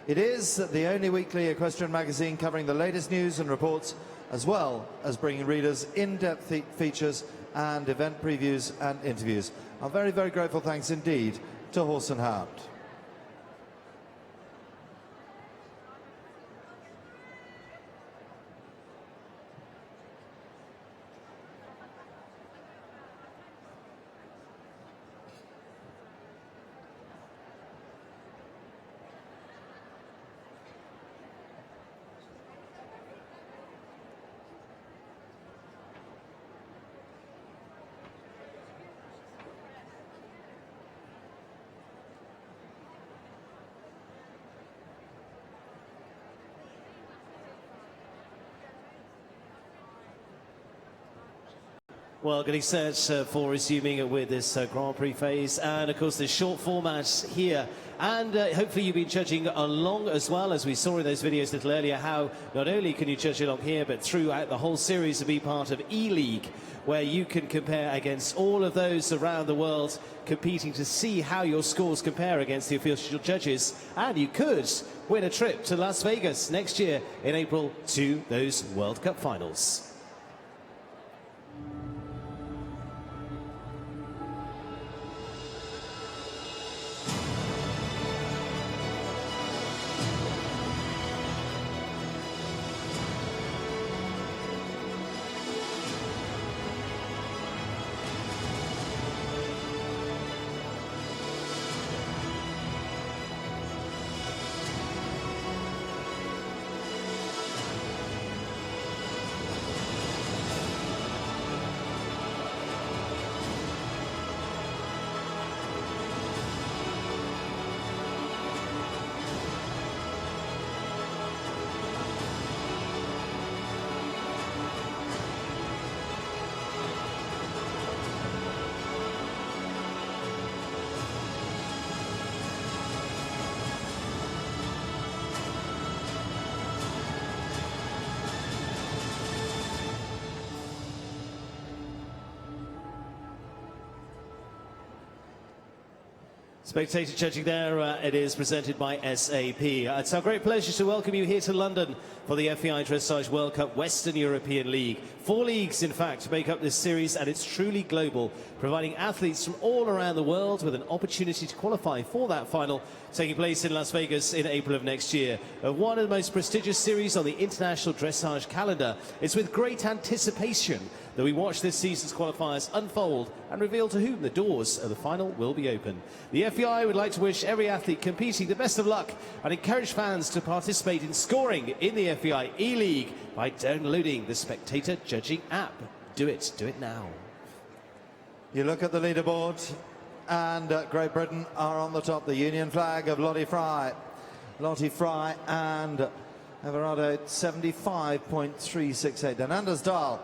It is the only weekly equestrian magazine covering the latest news and reports, as well as bringing readers in-depth features and event previews and interviews. Our very, very grateful thanks indeed to Horse and Hound. Well, getting set for resuming with this Grand Prix phase, and of course the short formats here, and hopefully you've been judging along as well, as we saw in those videos a little earlier, how not only can you judge along here, but throughout the whole series to be part of E-League, where you can compare against all of those around the world competing to see how your scores compare against the official judges, and you could win a trip to Las Vegas next year in April to those World Cup finals. Spectator judging there, it is presented by SAP. It's our great pleasure to welcome you here to London for the FEI Dressage World Cup Western European League. 4 leagues, in fact, make up this series, and it's truly global, providing athletes from all around the world with an opportunity to qualify for that final, taking place in Las Vegas in April of next year. One of the most prestigious series on the international dressage calendar. It's with great anticipation that we watch this season's qualifiers unfold and reveal to whom the doors of the final will be open. The FEI would like to wish every athlete competing the best of luck and encourage fans to participate in scoring in the FEI E-League by downloading the Spectator Judging app. Do it now. You look at the leaderboard, and Great Britain are on the top. The Union flag of Lottie Fry and Everardo 75.368. Then Anders Dahl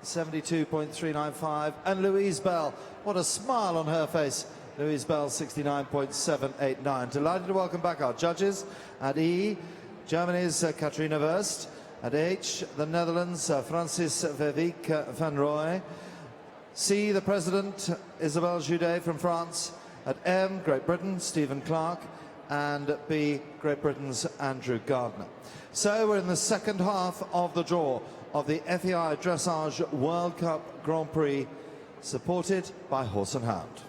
72.395, and Louise Bell, what a smile on her face, Louise Bell 69.789. Delighted to welcome back our judges. At E, Germany's Katrina Wurst. At H, the Netherlands, Francis Verbeek van Rooij. C, the President, Isabelle Judet from France. At M, Great Britain, Stephen Clark. And B, Great Britain's Andrew Gardner. So we're in the second half of the draw of the FEI Dressage World Cup Grand Prix, supported by Horse and Hound.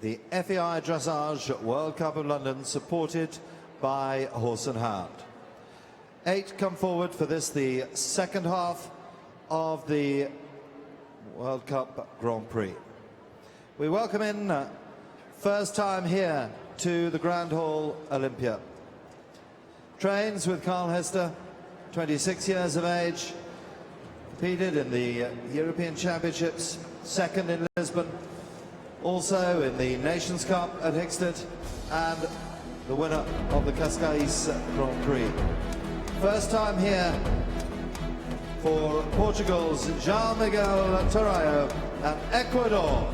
the FEI Dressage World Cup of London, supported by Horse and Hound. 8 come forward for this, the second half of the World Cup Grand Prix. We welcome in, first time here to the Grand Hall, Olympia. Trains with Carl Hester, 26 years of age, competed in the European Championships, second in Lisbon, also in the Nations Cup at Hickstead, and the winner of the Cascais Grand Prix. First time here for Portugal's João Miguel Tarayo and Ecuador.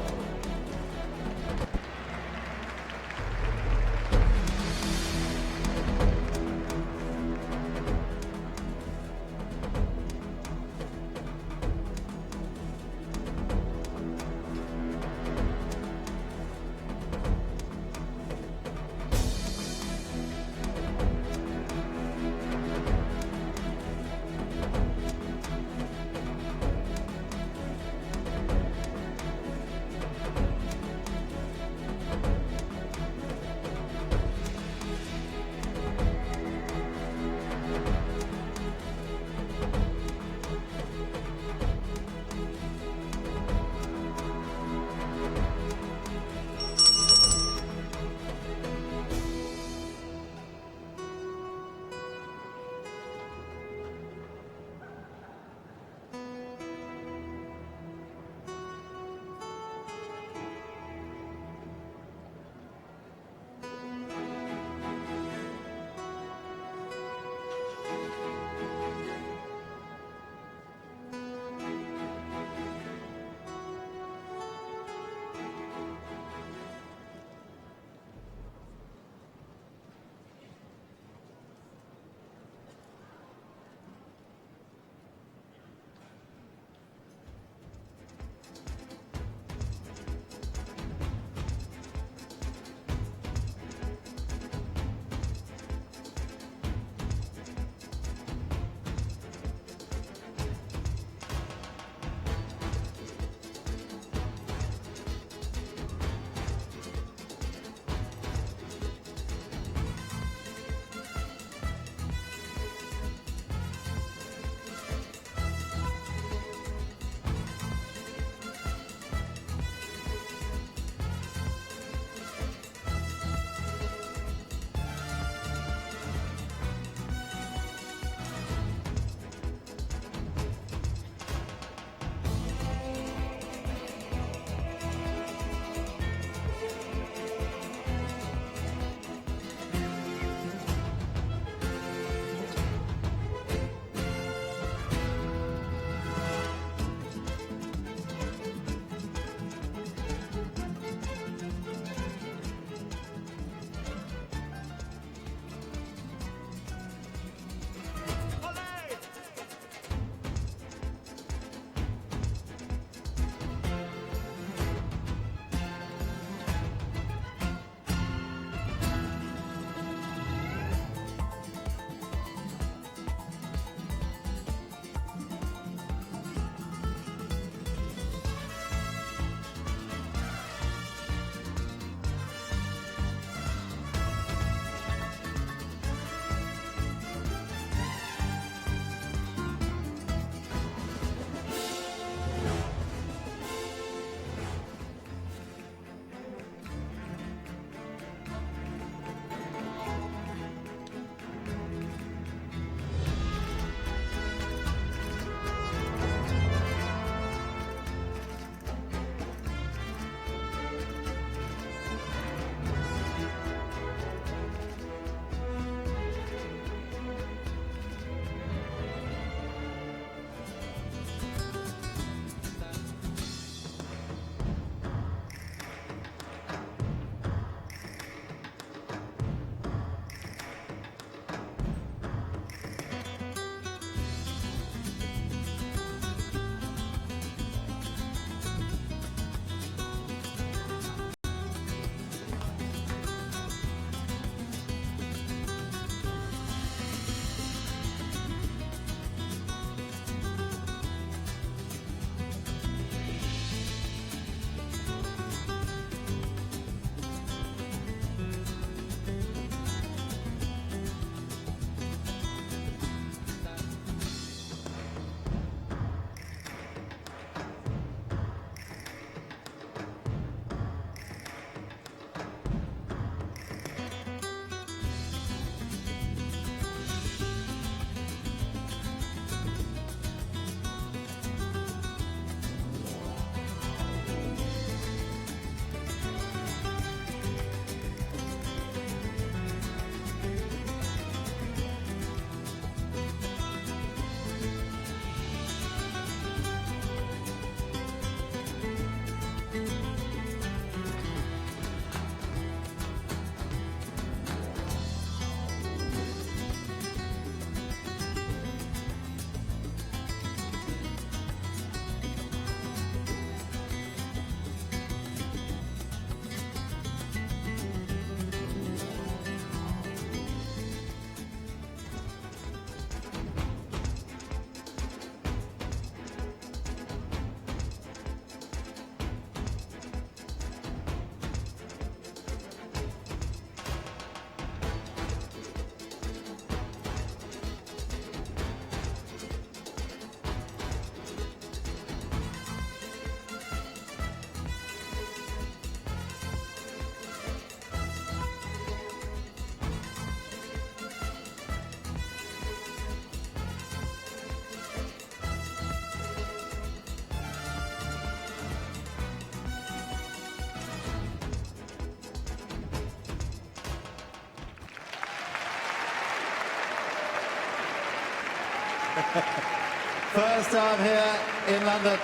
First time here in London.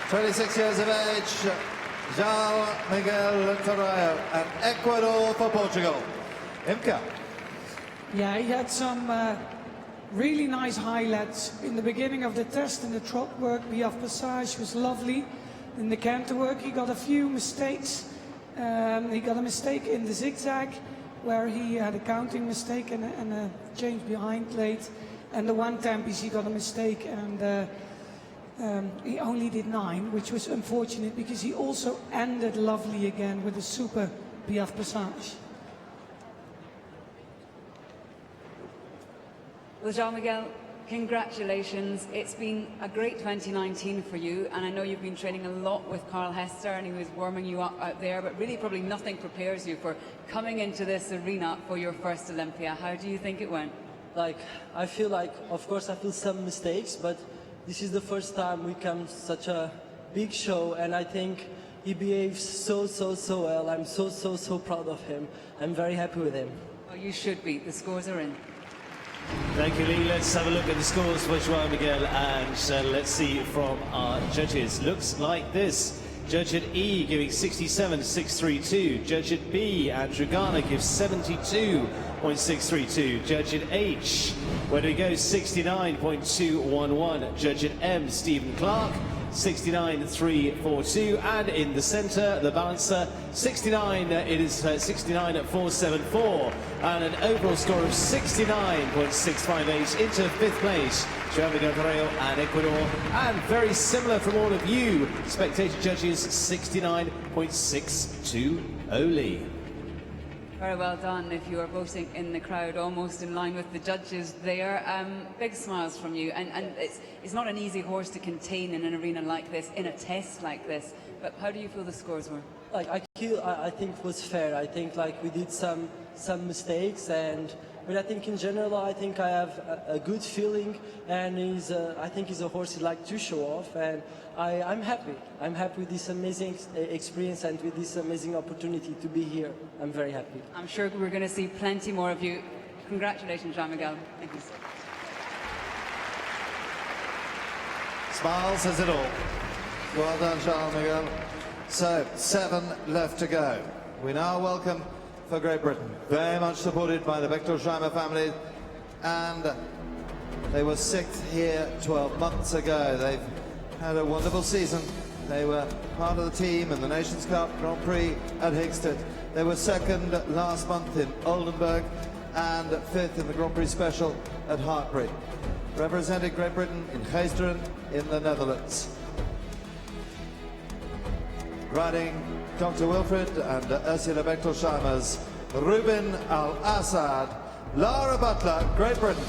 26 years of age, João Miguel Ralo, and Ecuador for Portugal. Imka. Yeah, he had some really nice highlights in the beginning of the test. In the trot work, Piaf Passage was lovely. In the canter work, he got a few mistakes. He got a mistake in the zigzag, where he had a counting mistake and a change behind late. And the one tempis, he got a mistake, and he only did 9, which was unfortunate because he also ended lovely again with a super Piaf Passage. Well, João Miguel, congratulations. It's been a great 2019 for you, and I know you've been training a lot with Carl Hester, and he was warming you up out there, but really probably nothing prepares you for coming into this arena for your first Olympia. How do you think it went? Like, I feel like, of course, I feel some mistakes, but this is the first time we come to such a big show, and I think he behaves so well. I'm so proud of him. I'm very happy with him. Well, you should be. The scores are in. Thank you, Lee. Let's have a look at the scores for João Miguel, and let's see from our judges. Looks like this. Judge at E giving 67.632. Judge at B, Andrew Garner, gives 72.632. Judge at H, where do we go? 69.211. Judge at M, Stephen Clark, 69.342. And in the centre, the balancer, 69. It is 69.474, and an overall score of 69.658 into 5th place. João Miguel and Ecuador, and very similar from all of you, spectator judges, 69.620. Lee. Very well done if you are voting in the crowd, almost in line with the judges there. Big smiles from you, and it's not an easy horse to contain in an arena like this, in a test like this, but how do you feel the scores were? Like, I think it was fair. I think like we did some mistakes, but I think in general, I think I have a good feeling, and I think he's a horse he'd like to show off, and I'm happy. I'm happy with this amazing experience and with this amazing opportunity to be here. I'm very happy. I'm sure we're going to see plenty more of you. Congratulations, João Miguel. Thank you. Smiles says it all. Well done, João Miguel. So, 7 left to go. We now welcome for Great Britain, very much supported by the Bechtolsheimer family, and they were 6th here 12 months ago. They've had a wonderful season. They were part of the team in the Nations Cup Grand Prix at Hester. They were 2nd last month in Oldenburg and 5th in the Grand Prix Special at Hartpury. Representing Great Britain in Hester in the Netherlands. Riding Dr. Wilfred and Ursula Bechtolsheimer's Ruben Al-Assad, Lara Butler, Great Britain.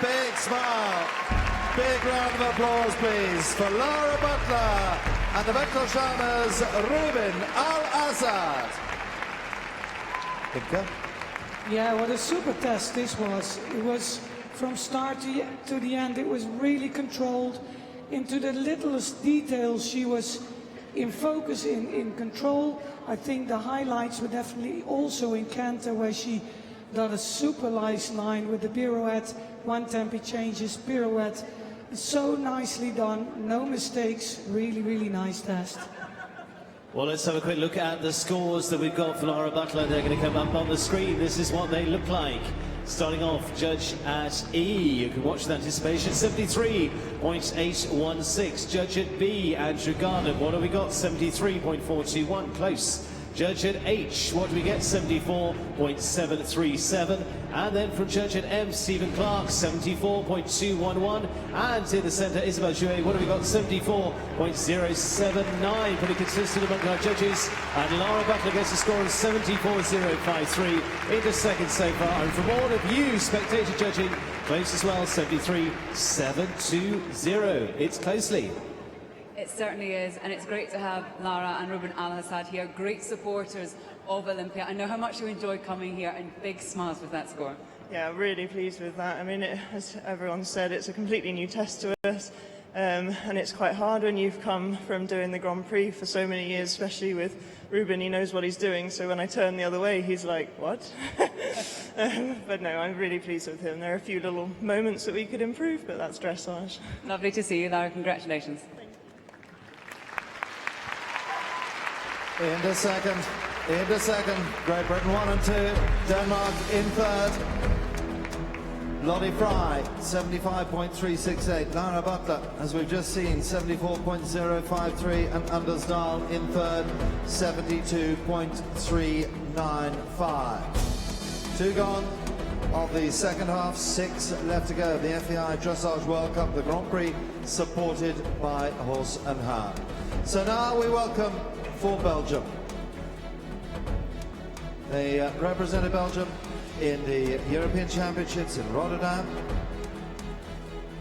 Big smile. Big round of applause, please, for Lara Butler and the Bekleshama's Ruben Al-Assad. Inka? Yeah, what a super test this was. It was from start to the end, it was really controlled. Into the littlest details, she was in focus, in control. I think the highlights were definitely also in canter, where she got a super nice line with the pirouette, one tempo changes, pirouette. So nicely done, no mistakes, really, really nice test. Well, let's have a quick look at the scores that we've got for Lara Butler. They're going to come up on the screen. This is what they look like. Starting off, judge at E. You can watch the anticipation, 73.816. Judge at B, Andrew Garner. What have we got? 73.421, close. Judge at H, what do we get? 74.737. And then from judge at M, Stephen Clark, 74.211. And in the centre, Isabelle Jouet, what have we got? 74.079. Pretty consistent among our judges. And Lara Butler gets a score of 74.053 into second so far. And from all of you, spectator judging, close as well, 73.720. It's closely. It certainly is, and it's great to have Lara and Ruben Al-Assad here, great supporters of Olympia. I know how much you enjoy coming here, and big smiles with that score. Yeah, really pleased with that. I mean, as everyone said, it's a completely new test to us, and it's quite hard when you've come from doing the Grand Prix for so many years, especially with Ruben. He knows what he's doing, so when I turn the other way, he's like, what? But no, I'm really pleased with him. There are a few little moments that we could improve, but that's dressage. Lovely to see you, Lara. Congratulations. Into second, Great Britain 1 and 2, Denmark in third. Lottie Fry, 75.368. Lara Butler, as we've just seen, 74.053, and Anders Dahl in third, 72.395. 2 gone of the second half, 6 left to go. The FEI Dressage World Cup, the Grand Prix, supported by Horse and Hound. So now we welcome for Belgium. They represented Belgium in the European Championships in Rotterdam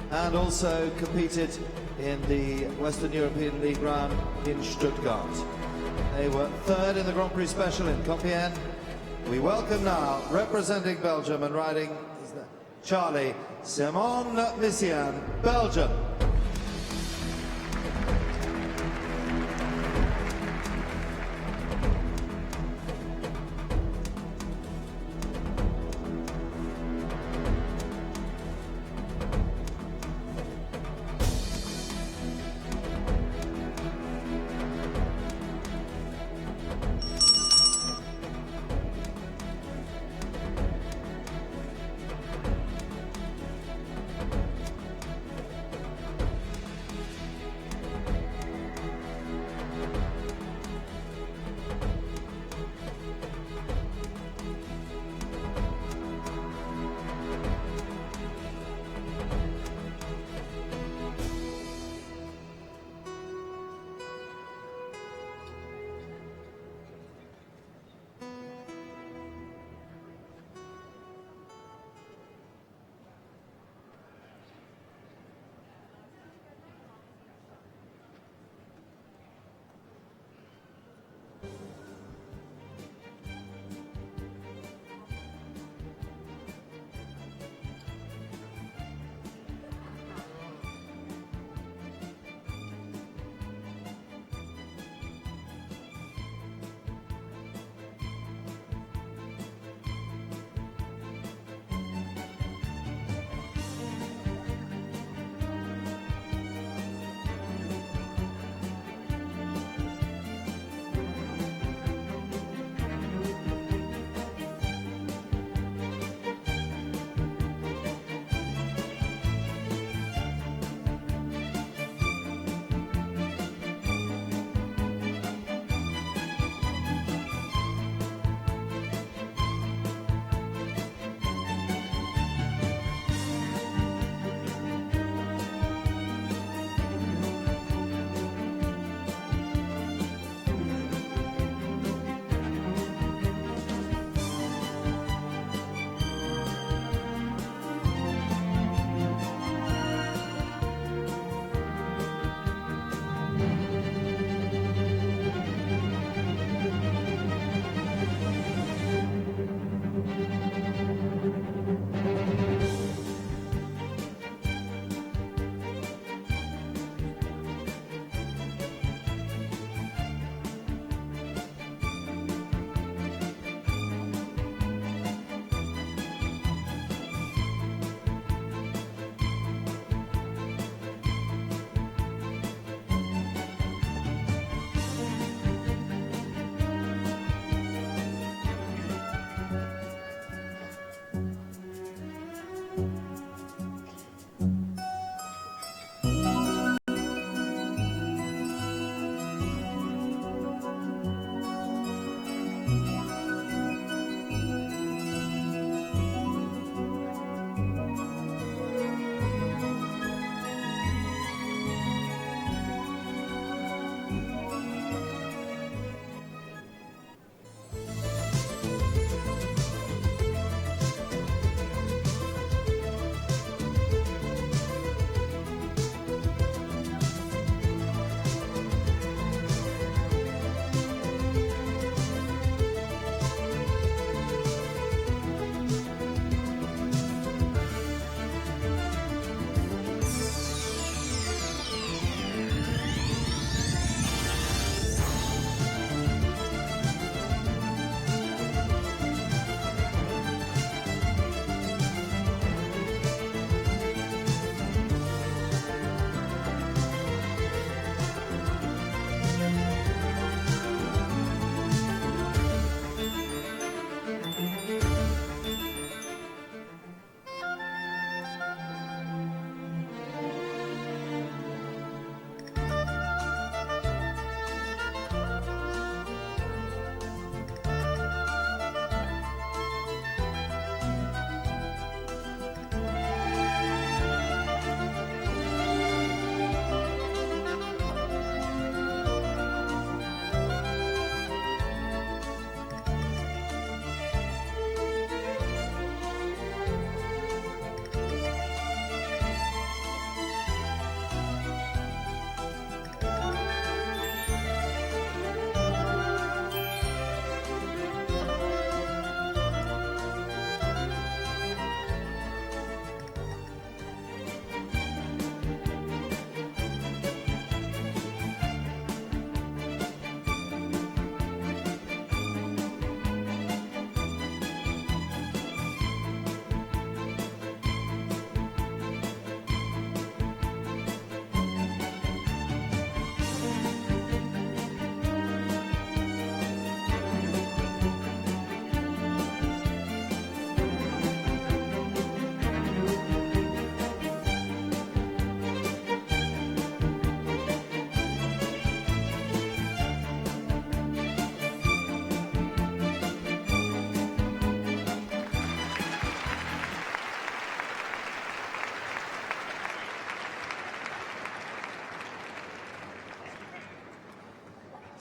and also competed in the Western European League round in Stuttgart. They were third in the Grand Prix Special in Compiègne. We welcome now, representing Belgium and riding Charlie, Simone Missiaen, Belgium.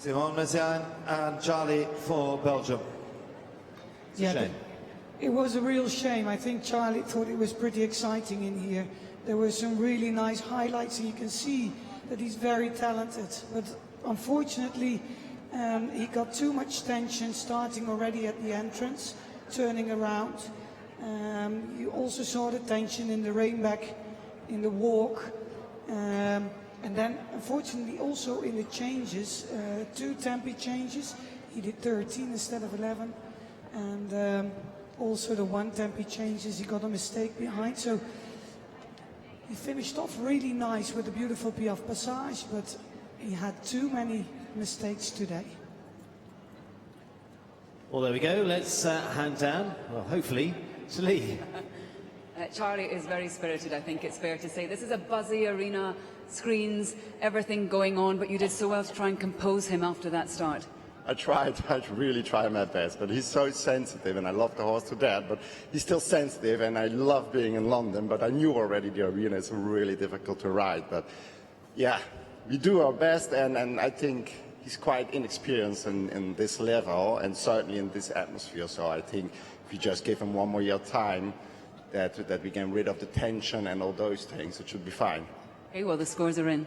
Simone Missiaen and Charlie for Belgium. It's a shame. It was a real shame. I think Charlie thought it was pretty exciting in here. There were some really nice highlights, and you can see that he's very talented. But unfortunately, he got too much tension starting already at the entrance, turning around. You also saw the tension in the rainback, in the walk. And then, unfortunately, also in the changes, 2 tempi changes. He did 13 instead of 11. And also the 1 tempi changes, he got a mistake behind. So he finished off really nice with a beautiful piaffe passage, but he had too many mistakes today. Well, there we go. Let's hand down, well, hopefully, to Lee. Charlie is very spirited, I think it's fair to say. This is a buzzy arena, screens, everything going on, but you did so well to try and compose him after that start. I really tried my best, but he's so sensitive, and I love the horse to death, but he's still sensitive, and I love being in London, but I knew already the arena is really difficult to ride. But yeah, we do our best, and I think he's quite inexperienced in this level, and certainly in this atmosphere, so I think if we just give him one more year time, that we can rid of the tension and all those things, it should be fine. Okay, well, the scores are in.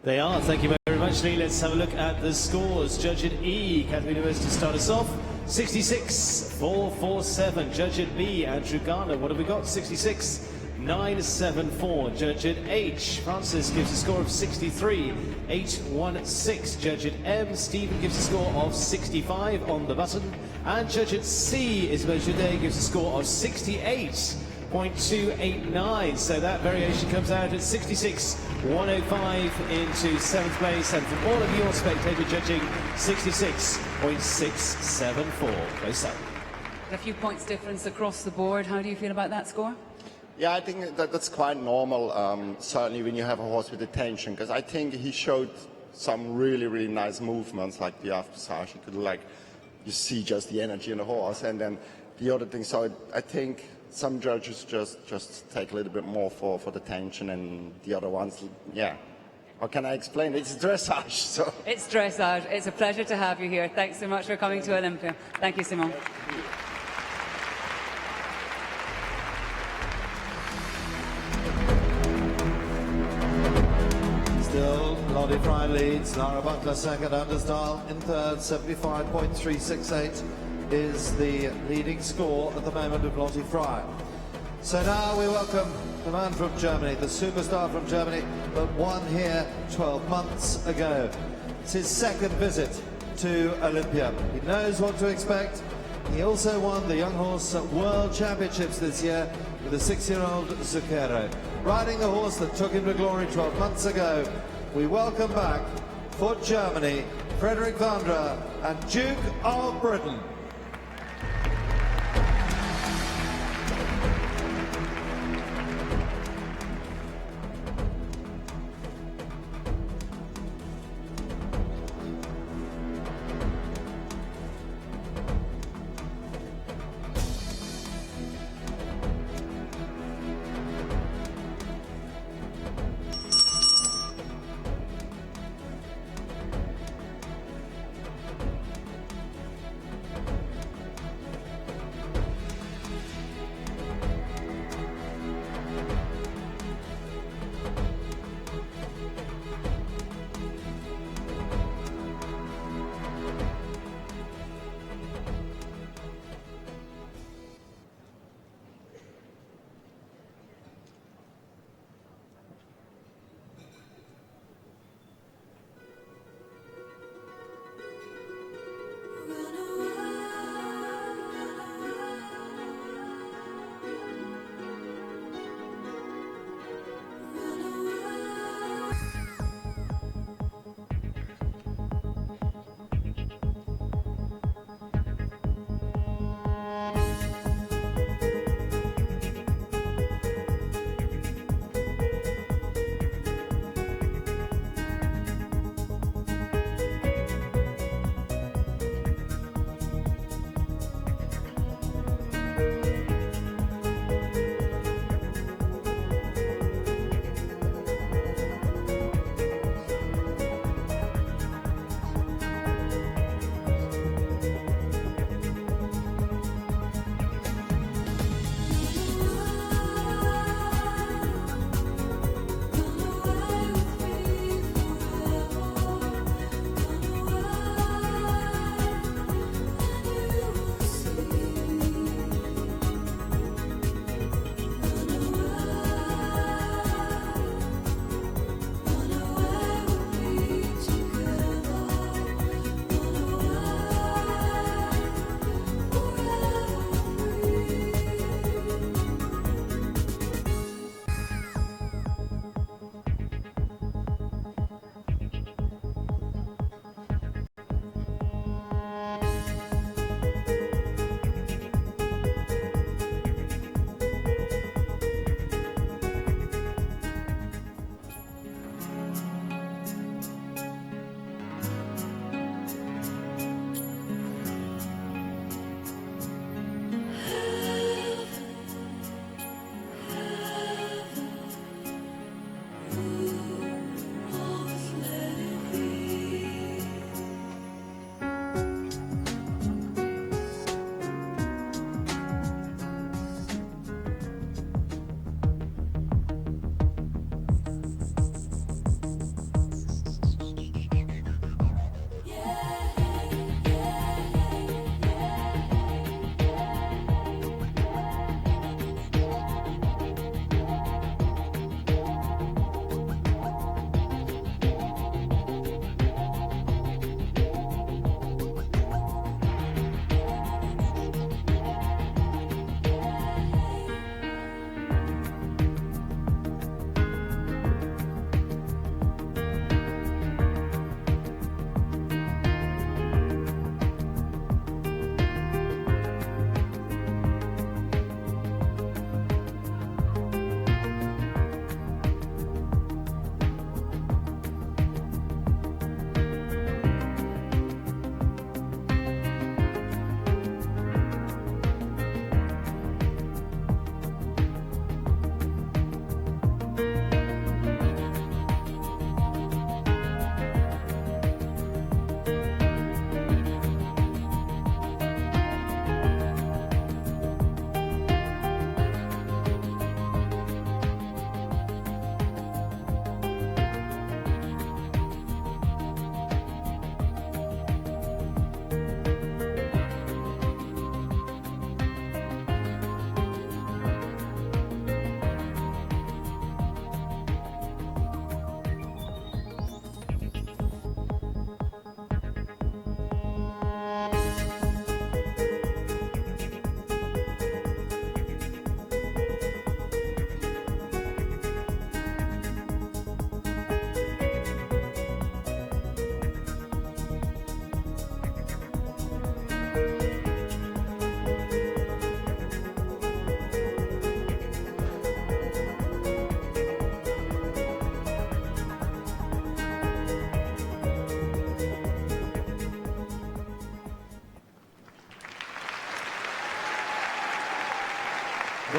They are. Thank you very much, Lee. Let's have a look at the scores. Judge at E, Catholic University start us off. 66.447. Judge at B, Andrew Garner. What have we got? 66.974. Judge at H, Francis gives a score of 63.816. Judge at M, Stephen gives a score of 65 on the button. And judge at C, Isabelle Judet, gives a score of 68.289. So that variation comes out at 66.105 into 7th place. And from all of your spectator judging, 66.674. Close up. A few points difference across the board. How do you feel about that score? Yeah, I think that's quite normal, certainly when you have a horse with attention, because I think he showed some really, really nice movements, like the piaffe passage. You could, like, you see just the energy in the horse, and then the other thing. So I think some judges just take a little bit more for the tension, and the other ones, yeah. How can I explain it? It's dressage, so. It's dressage. It's a pleasure to have you here. Thanks so much for coming to Olympia. Thank you, Simone. Still, Lottie Fry leads. Lara Butler second, Dahl in third. 75.368 is the leading score at the moment of Lottie Fry. So now we welcome the man from Germany, the superstar from Germany, but won here 12 months ago. It's his second visit to Olympia. He knows what to expect. He also won the Young Horse World Championships this year with a 6-year-old Zucchero. Riding the horse that took him to glory 12 months ago, we welcome back for Germany, Frederic Wandres and Duke of Britain.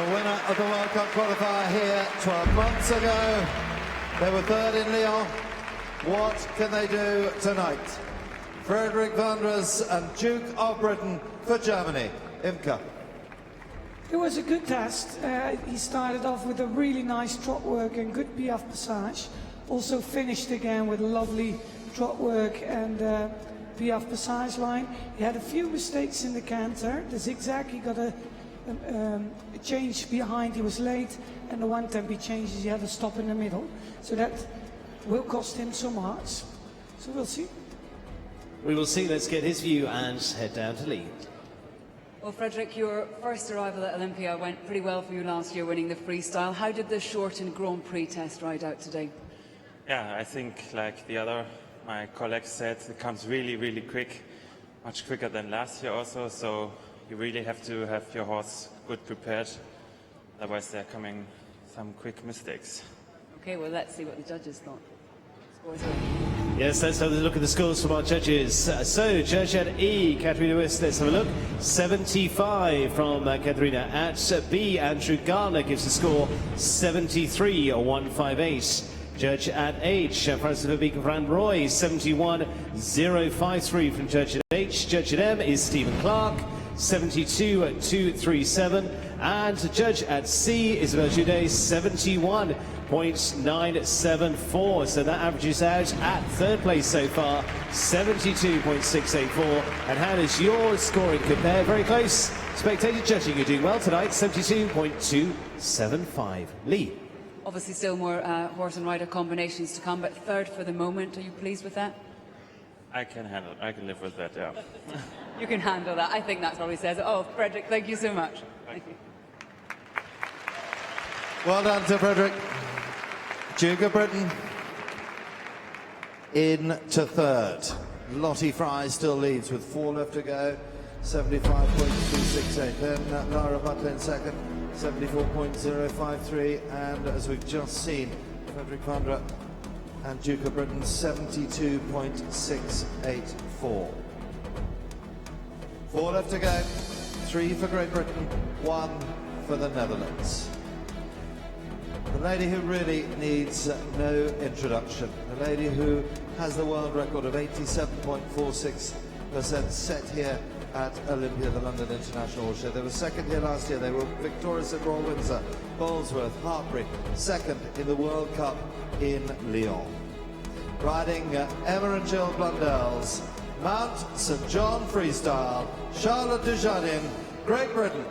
winner of the World Cup qualifier here 12 months ago. They were third in Lyon. What can they do tonight? Frederic Wandres and Duke of Britain for Germany. Imka. It was a good test. He started off with a really nice trot work and good piaffe passage. Also finished again with lovely trot work and piaffe passage line. He had a few mistakes in the canter. The zigzag, he got a change behind, he was late, and the one tempo changes, he had to stop in the middle. So that will cost him some marks. So we'll see. We will see. Let's get his view and head down to Lee. Well, Frederic, your first arrival at Olympia went pretty well for you last year, winning the freestyle. How did the shortened Grand Prix test ride out today? Yeah, I think like the other, my colleagues said, it comes really, really quick, much quicker than last year also, so you really have to have your horse good prepared, otherwise there are coming some quick mistakes. Okay, well, let's see what the judges thought. Scores are Yes, let's have a look at the scores from our judges. So, judge at E, Katerina Wist, let's have a look. 75 from Katerina. At B, Andrew Garner gives a score 73.158. Judge at H, Francis Verbeek and Fran Roy, 71.053 from judge at H. Judge at M is Stephen Clark, 72.237. And judge at C, Isabel Jude, 71.974. So that averages out at third place so far, 72.684. And how does your scoring compare? Very close. Spectator judging, you're doing well tonight, 72.275. Lee. obviously still more horse and rider combinations to come, but third for the moment. Are you pleased with that? I can handle it. I can live with that, yeah. You can handle that. I think that probably says it. Oh, Frederic, thank you so much. Thank you. Well done to Frederic. Duke of Britain in to third. Lottie Fry still leads with 4 left to go, 75.268. Then Lara Butler in second, 74.053. And as we've just seen, Frederic Wandres and Duke of Britain, 72.684. 4 left to go, 3 for Great Britain, 1 for the Netherlands. The lady who really needs no introduction, the lady who has the world record of 87.46% set here at Olympia, the London International Show. They were second here last year. They were victorious at Royal Windsor, Bowlsworth, Hartbury, second in the World Cup in Lyon. Riding Emma and Jill Blundell's Mount St. John Freestyle, Charlotte Dujardin, Great Britain.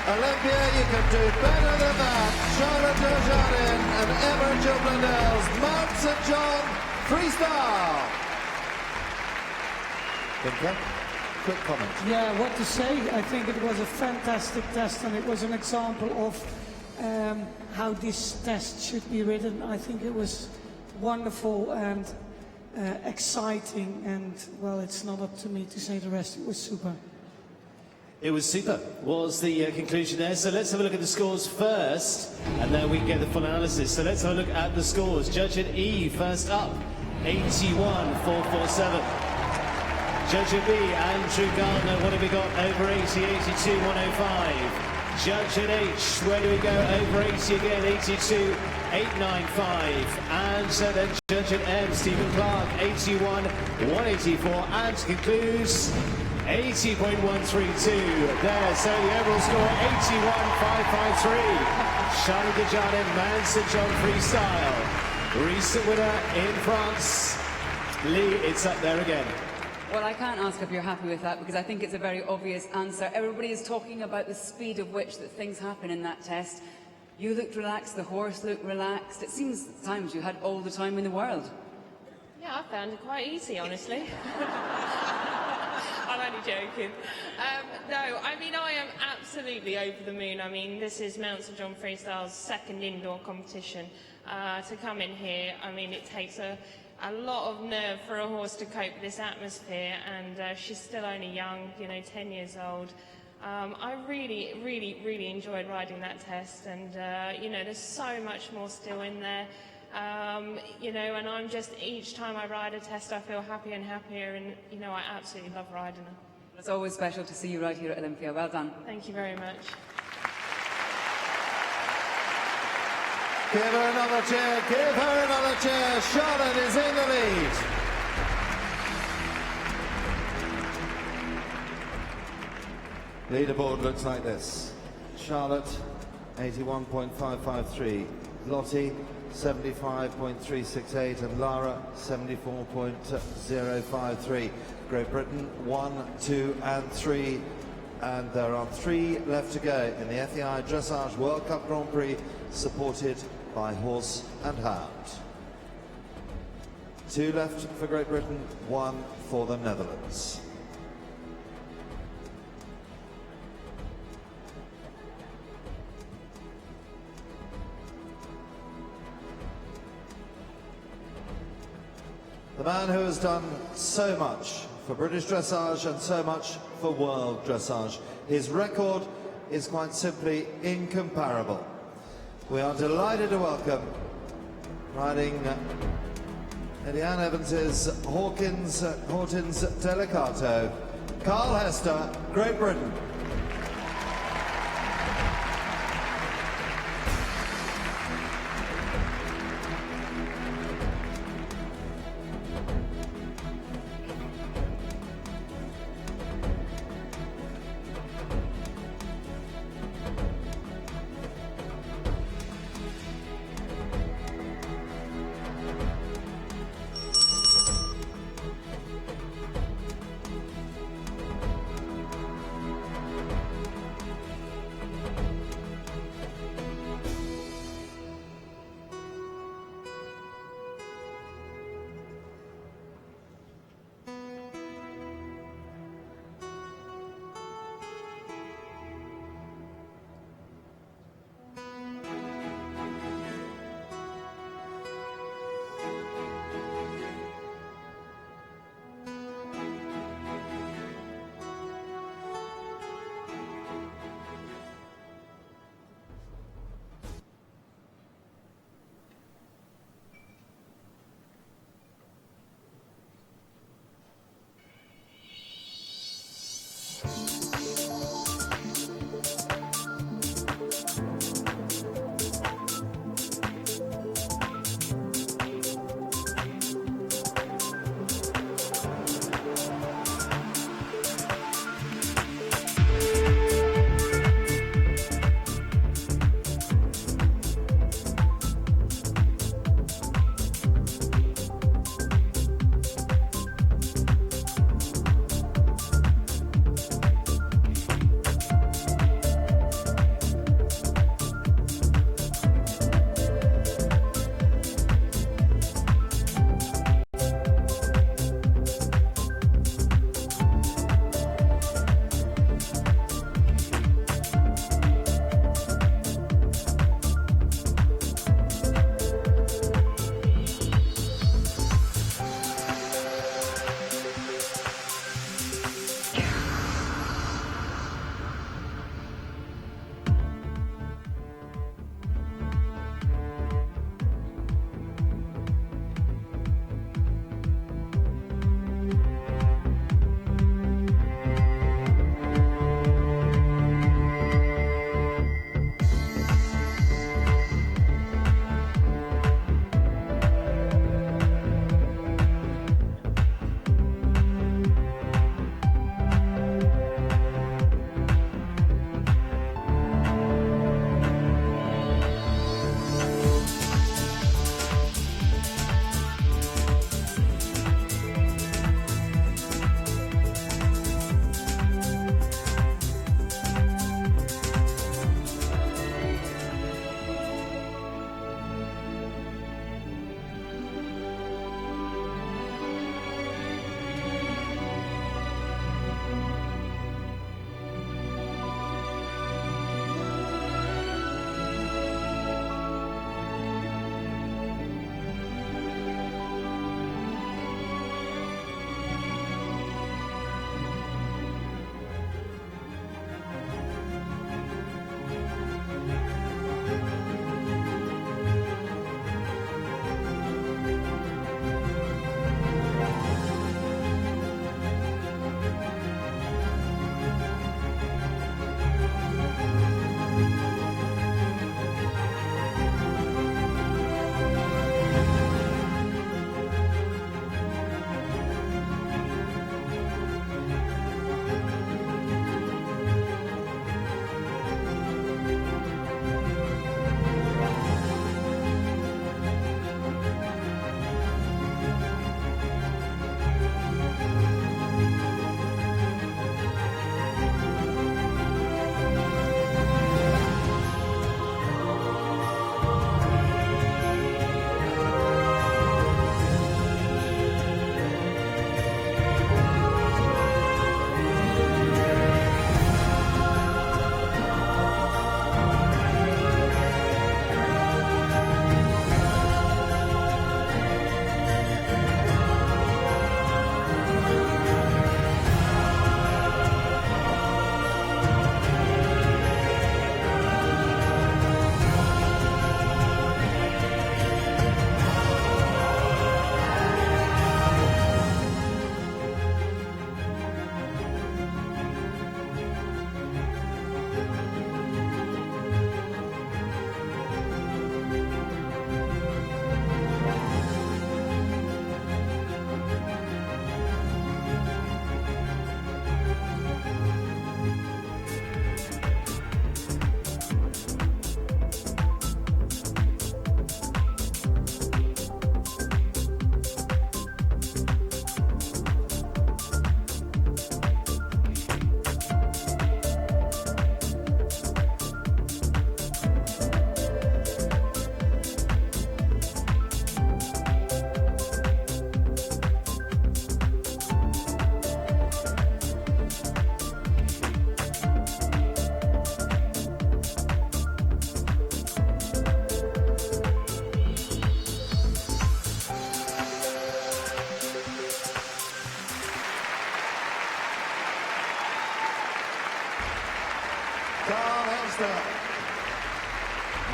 Olympia, you can do better than that. Charlotte Dujardin and Emma Jill Blundell's Mount St. John Freestyle. Quick comment. Yeah, what to say? I think it was a fantastic test, and it was an example of how this test should be ridden. I think it was wonderful and exciting, and well, it's not up to me to say the rest. It was super. It was super, was the conclusion there. So let's have a look at the scores first, and then we can get the full analysis. So let's have a look at the scores. Judge at E, first up, 81,447. Judge at B, Andrew Gardner, what have we got? Over 80, 82,105. Judge at H, where do we go? Over 80 again, 82,895. And so then Judge at M, Stephen Clark, 81,184, and concludes 80.132 there. So the overall score, 81,553. Charlotte Dujardin, Mount St. John Freestyle. Recent winner in France. Lee, it's up there again. Well, I can't ask if you're happy with that, because I think it's a very obvious answer. Everybody is talking about the speed of which that things happen in that test. You looked relaxed, the horse looked relaxed. It seems at times you had all the time in the world. Yeah, I found it quite easy, honestly. I'm only joking. No, I mean, I am absolutely over the moon. I mean, this is Mount St. John Freestyle's second indoor competition. To come in here, I mean, it takes a lot of nerve for a horse to cope with this atmosphere, and she's still only young, you know, 10 years old. I really, really, really enjoyed riding that test, and you know, there's so much more still in there. You know, and I'm just, each time I ride a test, I feel happier and happier, and you know, I absolutely love riding her. It's always special to see you right here at Olympia. Well done. Thank you very much. Give her another cheer, give her another cheer. Charlotte is in the lead. Leaderboard looks like this. Charlotte, 81.553. Lottie, 75.368. And Lara, 74.053. Great Britain, 1, 2, and 3. And there are 3 left to go in the FEI Dressage World Cup Grand Prix, supported by Horse and Hound. 2 left for Great Britain, 1 for the Netherlands. The man who has done so much for British dressage and so much for world dressage. His record is quite simply incomparable. We are delighted to welcome, riding Eddie Ann Evans's Hawkins Delicato, Carl Hester, Great Britain.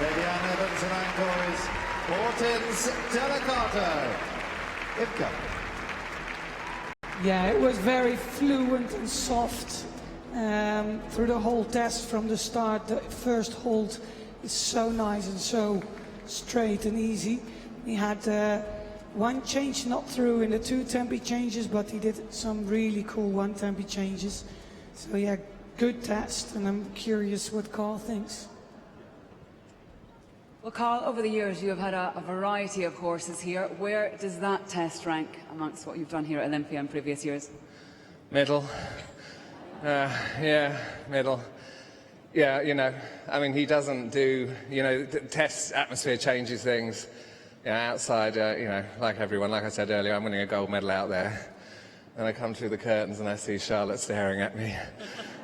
Lady Anne Evans and Ancoys, Ortins Delicato. Ivka. Yeah, it was very fluent and soft through the whole test from the start. The first hold is so nice and so straight and easy. He had one change not through in the 2 tempi changes, but he did some really cool 1 tempi changes. So yeah, good test, and I'm curious what Carl thinks. Well, Carl, over the years you have had a variety of horses here. Where does that test rank amongst what you've done here at Olympia in previous years? Middle. Yeah, middle. Yeah, you know, I mean, he doesn't do, you know, the test atmosphere changes things. Yeah, outside, you know, like everyone, like I said earlier, I'm winning a gold medal out there. And I come through the curtains and I see Charlotte staring at me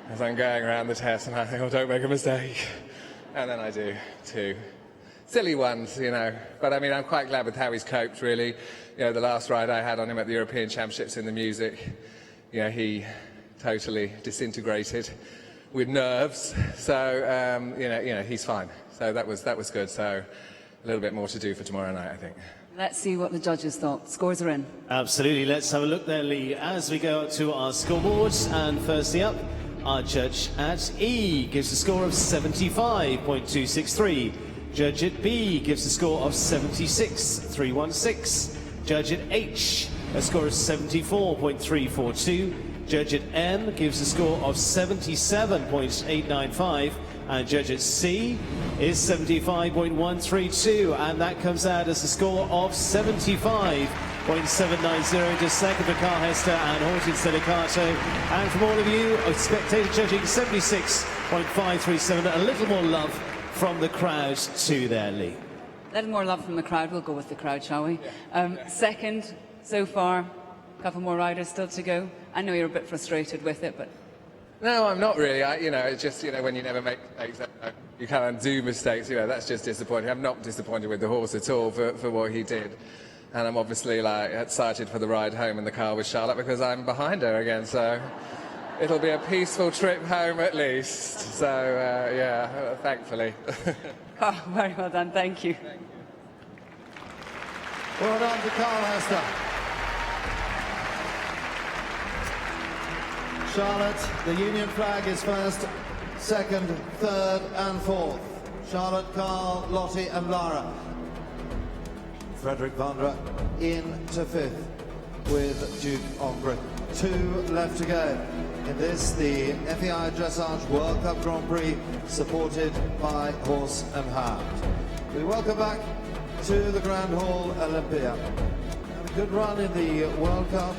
as I'm going around the test, and I think, oh, don't make a mistake. And then I do too. Silly ones, you know. But I mean, I'm quite glad with how he's coped, really. You know, the last ride I had on him at the European Championships in the music, you know, he totally disintegrated with nerves. So, you know, he's fine. So that was good. So a little bit more to do for tomorrow night, I think. Let's see what the judges thought. Scores are in. Absolutely. Let's have a look there, Lee, as we go to our scoreboards. And firstly up, our judge at E gives a score of 75.263. Judge at B gives a score of 76.316. Judge at H, a score of 74.342. Judge at M gives a score of 77.895. And judge at C is 75.132, and that comes out as a score of 75.790, just second for Carl Hester and Ortins Delicato. And from all of you, spectator judging 76.537, a little more love from the crowd to their Lee. A little more love from the crowd. We'll go with the crowd, shall we? Second so far, a couple more riders still to go. I know you're a bit frustrated with it, but... No, I'm not really. You know, it's just, you know, when you never make mistakes, you can't do mistakes, you know, that's just disappointing. I'm not disappointed with the horse at all for what he did. And I'm obviously, like, excited for the ride home in the car with Charlotte because I'm behind her again, so it'll be a peaceful trip home at least. So, yeah, thankfully. Oh, very well done, thank you. Well done to Carl Hester. Charlotte, the Union flag is first, second, third and fourth. Charlotte, Carl, Lottie and Lara. Frederic Wandres into fifth with Duke Ombre. 2 left to go. In this, the FEI Dressage World Cup Grand Prix, supported by Horse and Hound. We welcome back to the Grand Hall, Olympia. Had a good run in the World Cup.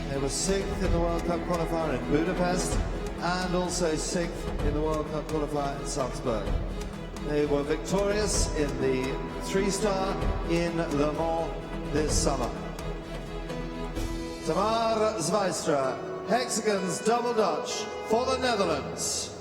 They were 6th in the World Cup qualifier in Budapest and also 6th in the World Cup qualifier in Salzburg. They were victorious in the 3-star in Le Mans this summer. Thamar Zweistra, Hexagon's Double Dutch for the Netherlands.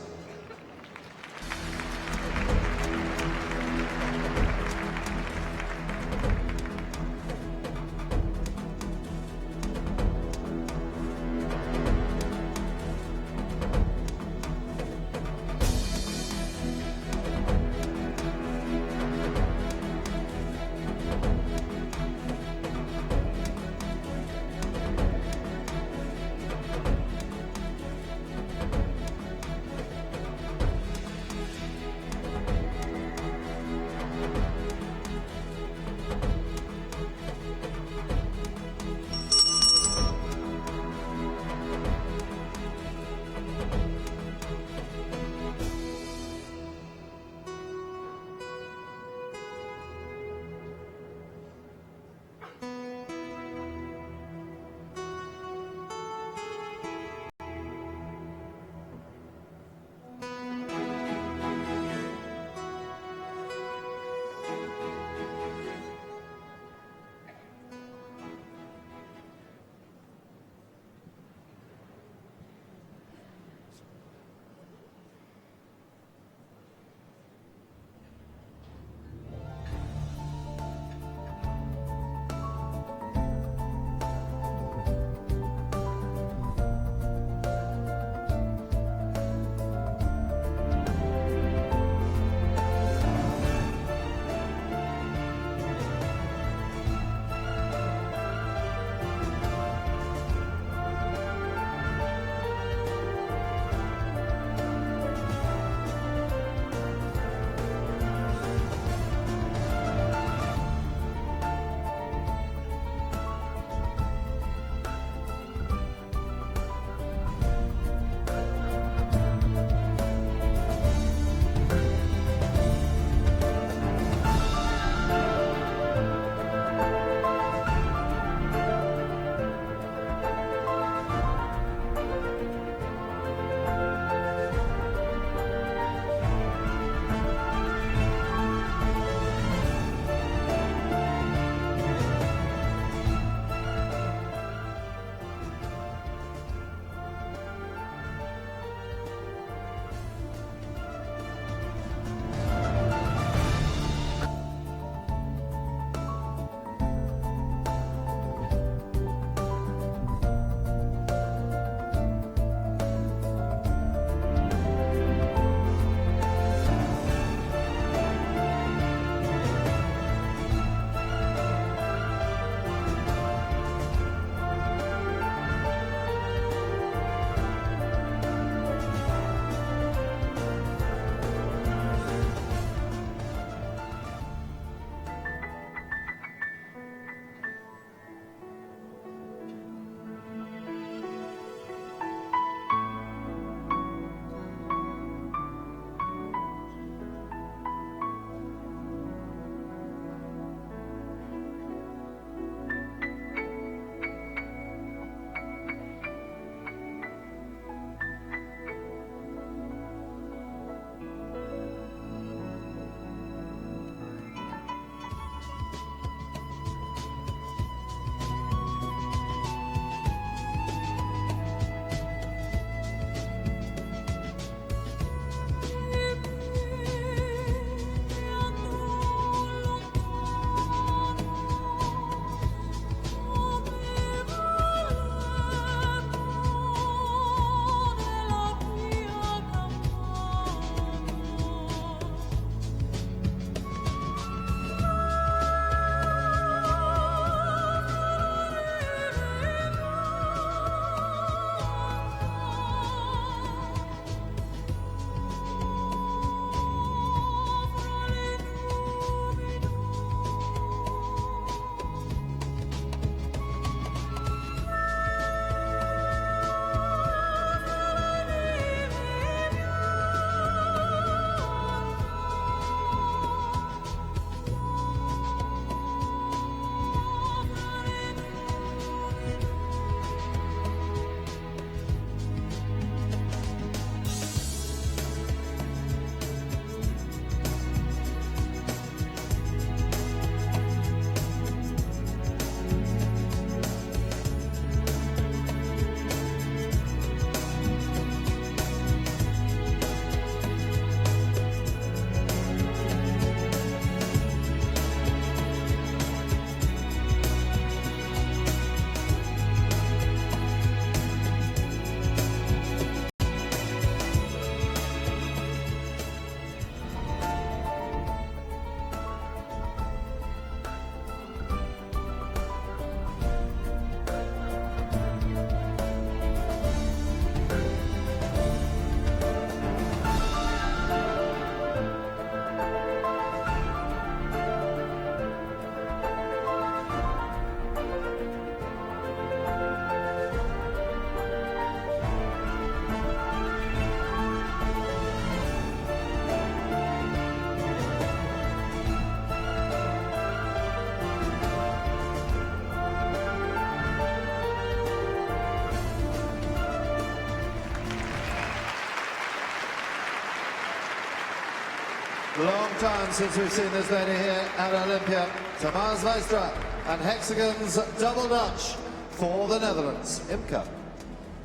time since we've seen this lady here at Olympia. Thamar Zweistra and Hexagon's double Dutch for the Netherlands. Imke.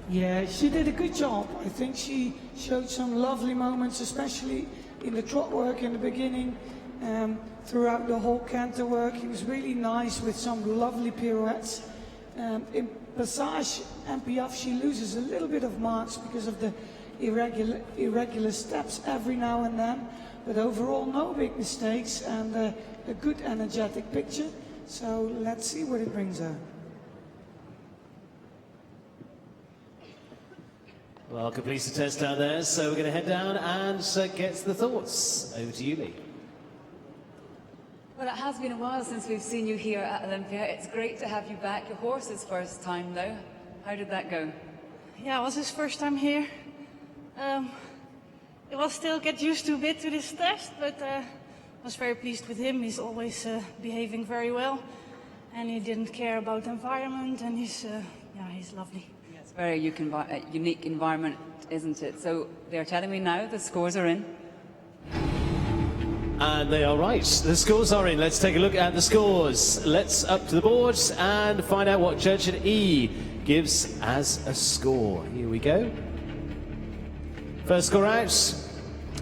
Yeah, she did a good job. I think she showed some lovely moments, especially in the trot work in the beginning. Throughout the whole canter work, he was really nice with some lovely pirouettes. In Passage and Piaffe, she loses a little bit of marks because of the irregular steps every now and then. But overall, no big mistakes and a good energetic picture. So let's see what it brings her. Well, completes the test down there, so we're going to head down and get the thoughts. Over to you, Lee. Well, it has been a while since we've seen you here at Olympia. It's great to have you back. Your horse's first time, though. How did that go? Yeah, it was his first time here. It was still get used to a bit to this test, but I was very pleased with him. He's always behaving very well, and he didn't care about the environment, and he's lovely. Yeah, it's a very unique environment, isn't it? So they're telling me now the scores are in. And they are right. The scores are in. Let's take a look at the scores. Let's up to the boards and find out what Judge at E gives as a score. Here we go. First score out,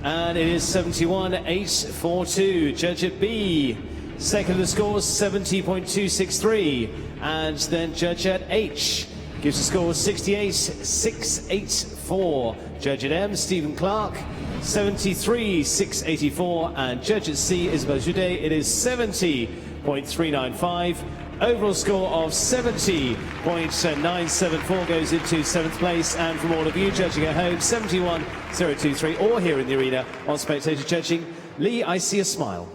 and it is 71.842. Judge at B, second the score 70.263, and then Judge at H gives a score 68.684. Judge at M, Stephen Clark, 73.684, and Judge at C, Isabelle Judet, it is 70.395. Overall score of 70.974 goes into 7th place, and from all of you judging at home, 71.023, or here in the arena on spectator judging. Lee, I see a smile.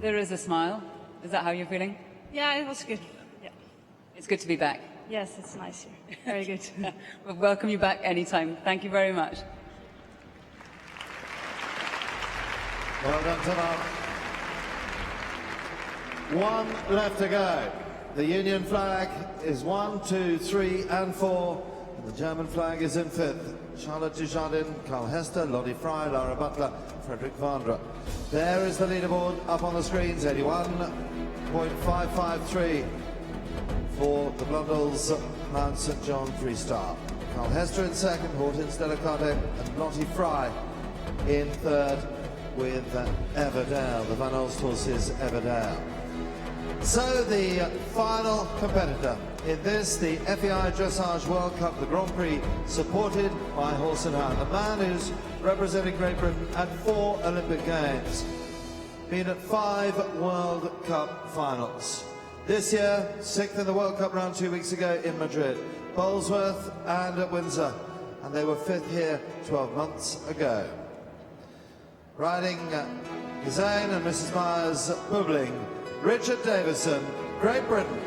There is a smile. Is that how you're feeling? Yeah, it was good. Yeah. It's good to be back. Yes, it's nice here. Very good. We'll welcome you back anytime. Thank you very much. Well done, Thamar. One left to go. The Union flag is 1, 2, 3, and 4. And the German flag is in 5th. Charlotte Dujardin, Carl Hester, Lottie Fry, Lara Butler, Frederic Wandres. There is the leaderboard up on the screens, 81.553 for the Blundell's Mount St John Freestyle. Carl Hester in 2nd, Hortens Delicate, and Lottie Fry in 3rd with Everdale, the Van Olst horses Everdale. So the final competitor in this, the FEI Dressage World Cup, the Grand Prix, supported by Horse and Hound. The man who's representing Great Britain at 4 Olympic Games, been at 5 World Cup finals. This year, 6th in the World Cup round 2 weeks ago in Madrid, Bolesworth and at Windsor, and they were 5th here 12 months ago. Riding his own and Mrs. Myers bubbling, Richard Davison, Great Britain.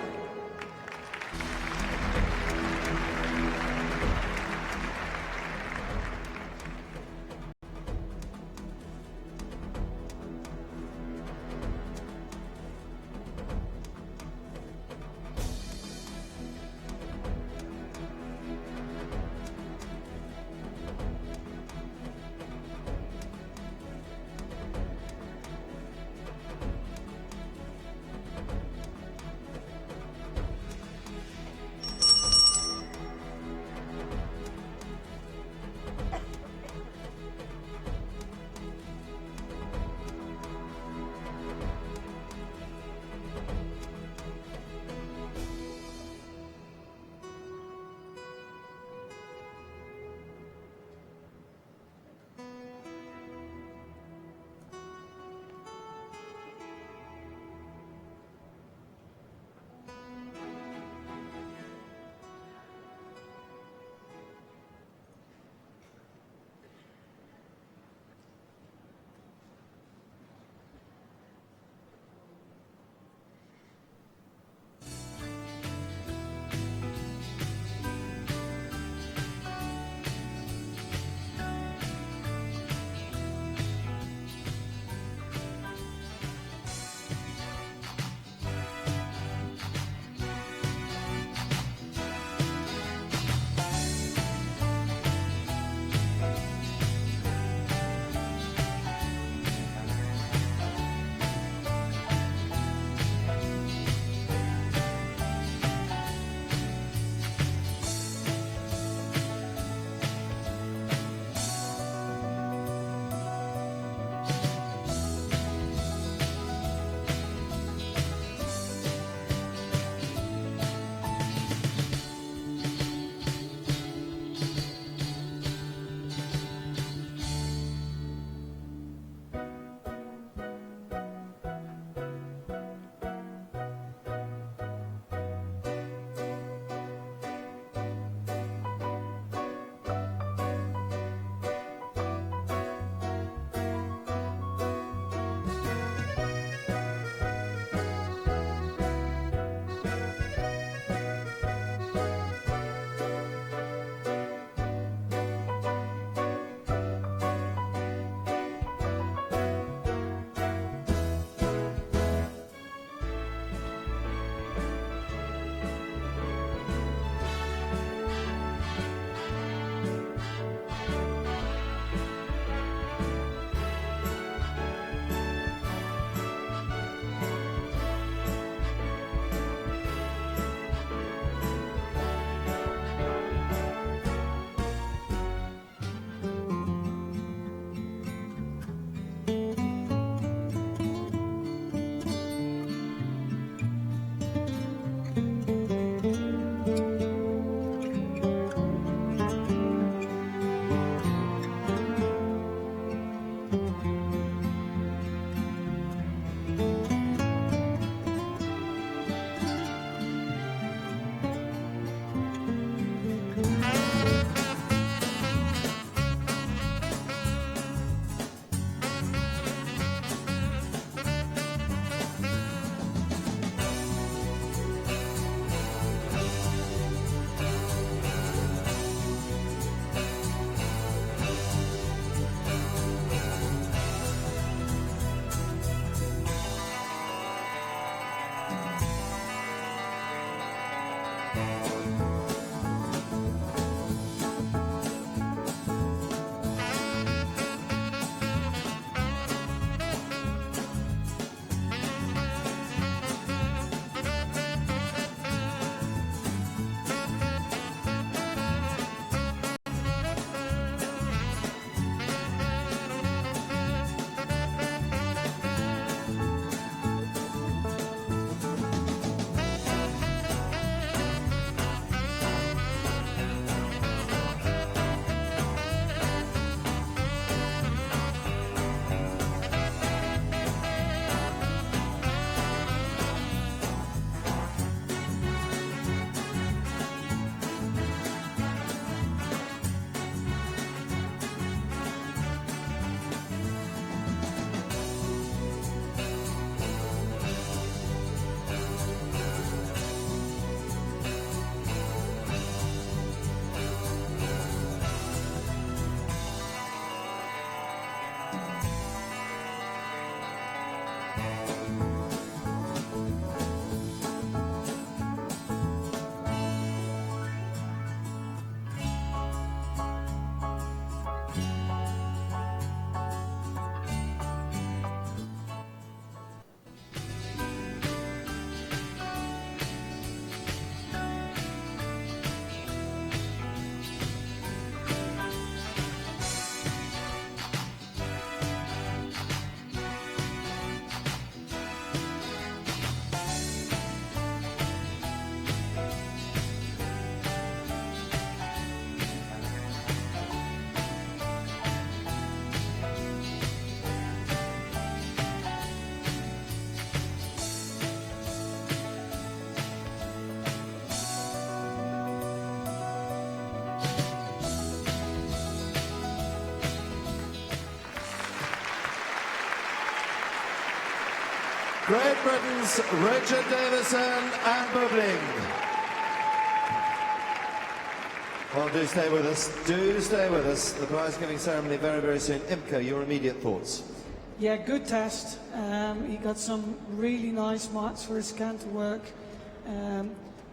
Great Britain's Richard Davison and Buebling. Well, do stay with us. Do stay with us. The prize-giving ceremony very, very soon. Imke, your immediate thoughts? Yeah, good test. He got some really nice marks for his canter work.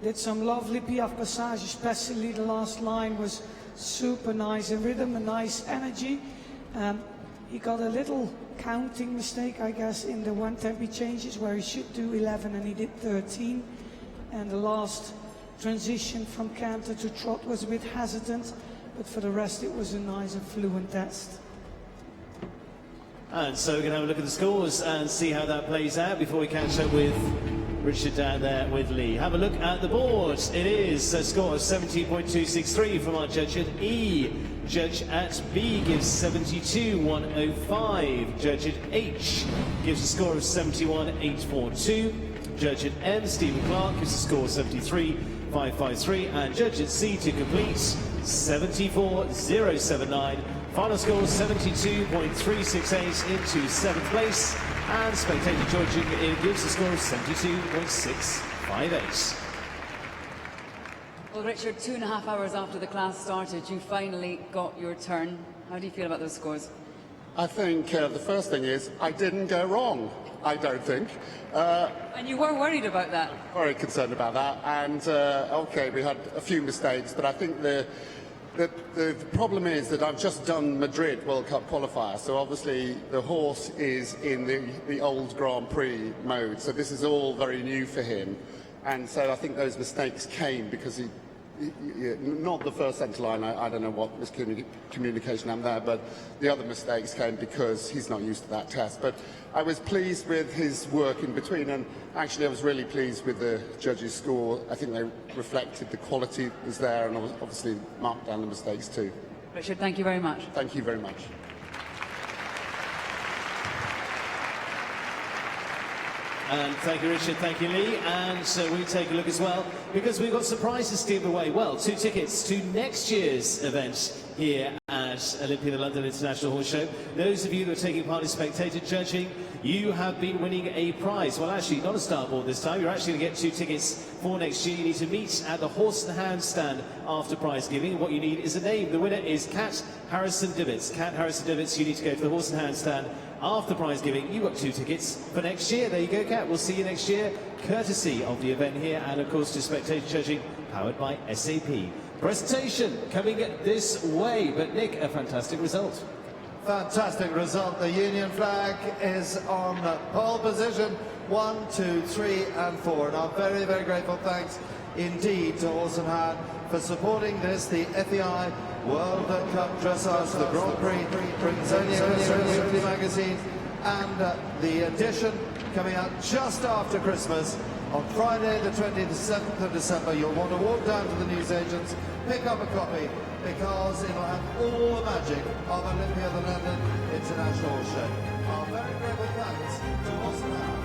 Did some lovely piaffe passage, especially the last line was super nice in rhythm and nice energy. He got a little counting mistake, I guess, in the one tempo changes where he should do 11 and he did 13. And the last transition from canter to trot was a bit hesitant, but for the rest it was a nice and fluent test. And so we're going to have a look at the scores and see how that plays out before we catch up with Richard down there with Lee. Have a look at the board. It is a score of 70.263 from our judge at E. Judge at B gives 72.105. Judge at H gives a score of 71.842. Judge at M, Stephen Clark, gives a score of 73.553. And judge at C to complete, 74.079. Final score 72.368 into 7th place. And spectator judging gives a score of 72.658. Well, Richard, 2.5 hours after the class started, you finally got your turn. How do you feel about those scores? I think the first thing is I didn't go wrong, I don't think. And you were worried about that? Very concerned about that. And, OK, we had a few mistakes, but I think the problem is that I've just done Madrid World Cup qualifier, so obviously the horse is in the old Grand Prix mode, so this is all very new for him. And so I think those mistakes came because he not the first centre line, I don't know what miscommunication happened there, but the other mistakes came because he's not used to that test. But I was pleased with his work in between, and actually I was really pleased with the judges' score. I think they reflected the quality was there and obviously marked down the mistakes too. Richard, thank you very much. Thank you very much. And thank you, Richard. Thank you, Lee. And so we take a look as well, because we've got some prizes to give away. Well, 2 tickets to next year's event here at Olympia, the London International Horse Show. Those of you that are taking part in spectator judging, you have been winning a prize. Well, actually, not a starboard this time. You're actually going to get 2 tickets for next year. You need to meet at the Horse and Hound stand after prize giving. What you need is a name. The winner is Cat Harrison Dibbets. Cat Harrison Dibbets, you need to go to the Horse and Hound stand after prize giving. You got 2 tickets for next year. There you go, Cat. We'll see you next year, courtesy of the event here, and of course to spectator judging, powered by SAP. Presentation coming this way, but Nick, a fantastic result. Fantastic result. The Union flag is on pole position 1, 2, 3 and 4. And our very, very grateful thanks indeed to Horse and Hound for supporting this. The FEI World Cup Dressage, the Grand Prix brings only magazine, and the edition coming out just after Christmas on Friday the 27th of December. You'll want to walk down to the newsagents, pick up a copy, because it'll have all the magic of Olympia, the London International Horse Show. Our very grateful thanks to Horse and Hound.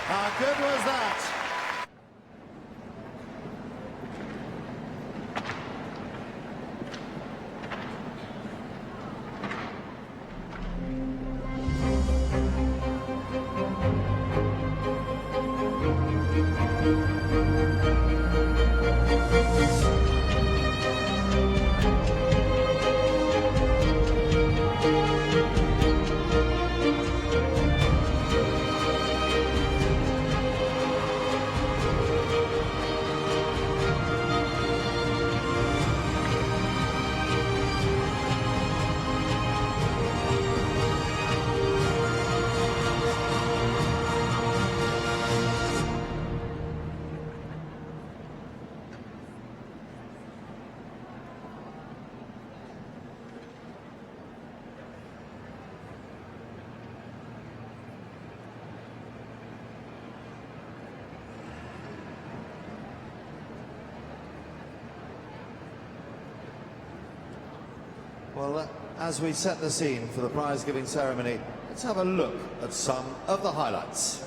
How good was that? Well, as we set the scene for the prize-giving ceremony, let's have a look at some of the highlights.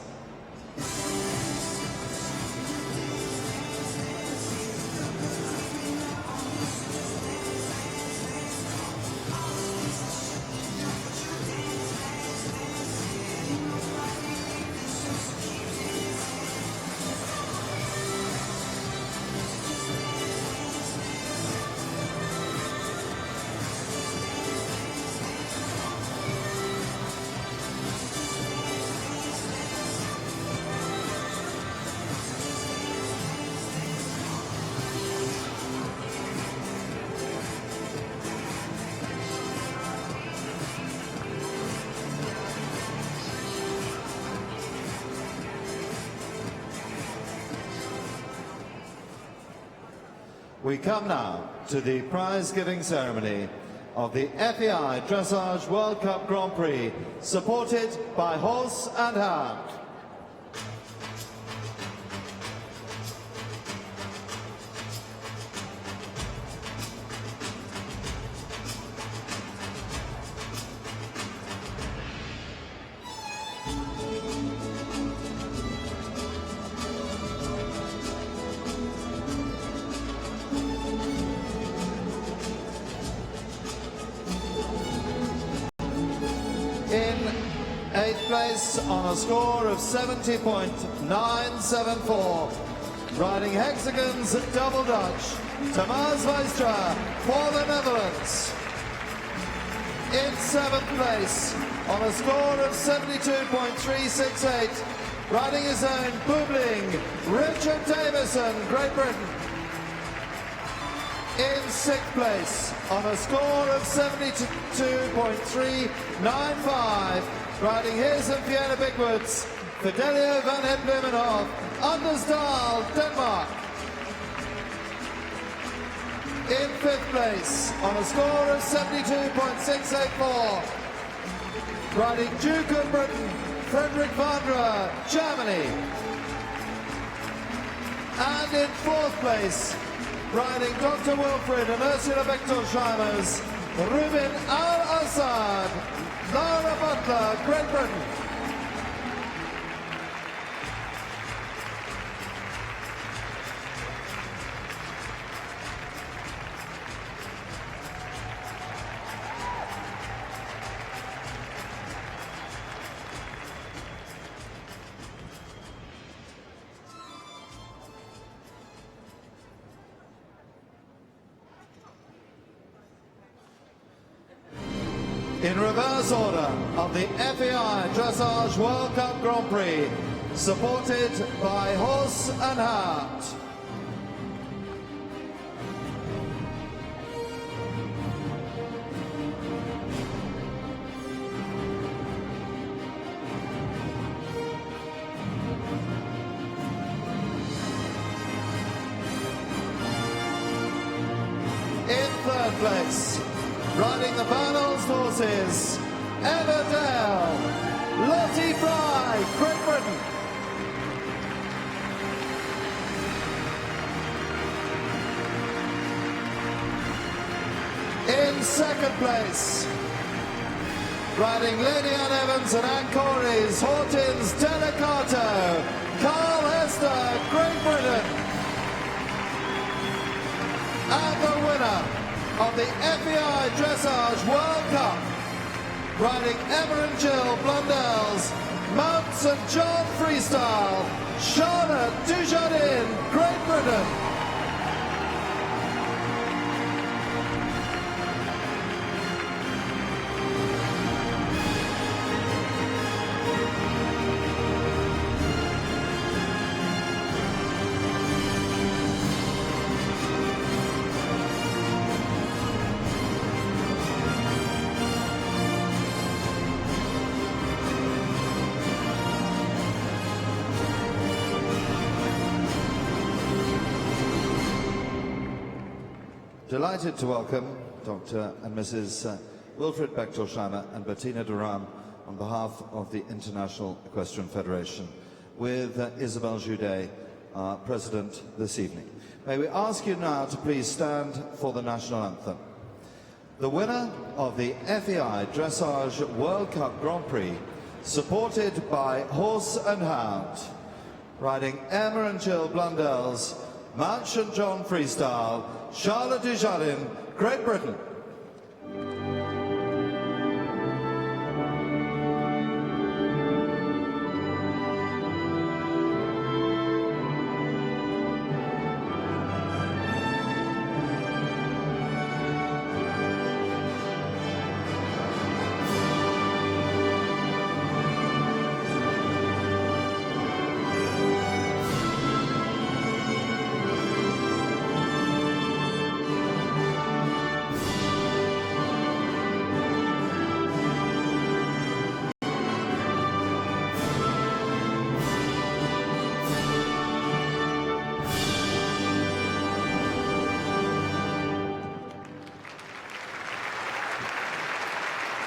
We come now to the prize-giving ceremony of the FEI Dressage World Cup Grand Prix, supported by Horse and Hound. On a score of 70.974, riding hexagons double Dutch, Thamar Zweistra for the Netherlands. In 7th place, on a score of 72.368, riding his own Buebling, Richard Davison, Great Britain. In 6th place, on a score of 72.395, riding his and Fiona Bigwood's Fidelio van het Blumenhof, Anders Dahl, Denmark. In 5th place, on a score of 72.684, riding Duke of Britain, Frederic Wandres, Germany. And in 4th place, riding Dr. Wilfred and Ursula Bechtelsheimer's Ruben Al-Assad, Lara Butler, Great Britain. In reverse order of the FEI Dressage World Cup Grand Prix, supported by Horse and Hound. In 3rd place, riding the Bernals horses, Everdale, Lottie Fry, Great Britain. In 2nd place, riding Lady Anne Evans and Anne Corey's Hortons Delicato, Carl Hester, Great Britain. And the winner of the FEI Dressage World Cup, riding Emma and Jill Blundell's Mount St. John Freestyle, Charlotte Dujardin, Great Britain. Delighted to welcome Dr. and Mrs. Wilfred Bechtelsheimer and Bettina Duran on behalf of the International Equestrian Federation, with Isabelle Judet, our President, this evening. May we ask you now to please stand for the national anthem. the winner of the FEI Dressage World Cup Grand Prix, supported by Horse and Hound, riding Emma and Jill Blundell's Mount St John Freestyle, Charlotte Dujardin, Great Britain.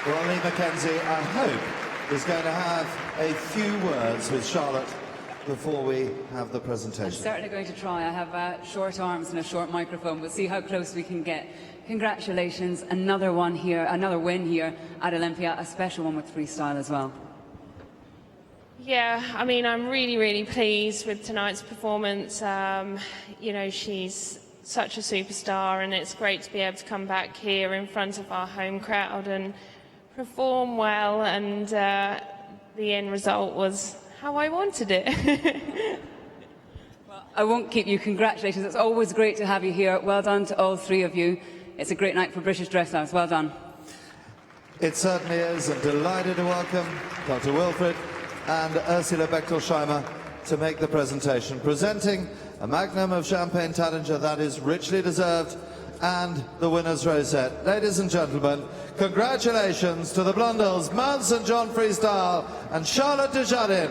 Ronnie Mackenzie, I hope, is going to have a few words with Charlotte before we have the presentation. I'm certainly going to try. I have short arms and a short microphone. We'll see how close we can get. Congratulations, another one here, another win here at Olympia, a special one with freestyle as well. Yeah, I mean, I'm really pleased with tonight's performance. You know, she's such a superstar, and it's great to be able to come back here in front of our home crowd and perform well, and the end result was how I wanted it. Well, I won't keep you. Congratulations. It's always great to have you here. Well done to all three of you. It's a great night for British dressage. Well done. It certainly is. I'm delighted to welcome Dr. Wilfried and Ursula Bechtel-Scheimer to make the presentation, presenting a magnum of Champagne Taittinger that is richly deserved, and the winner's rosette. Ladies and gentlemen, congratulations to the Blundell's Mount St John Freestyle and Charlotte Dujardin.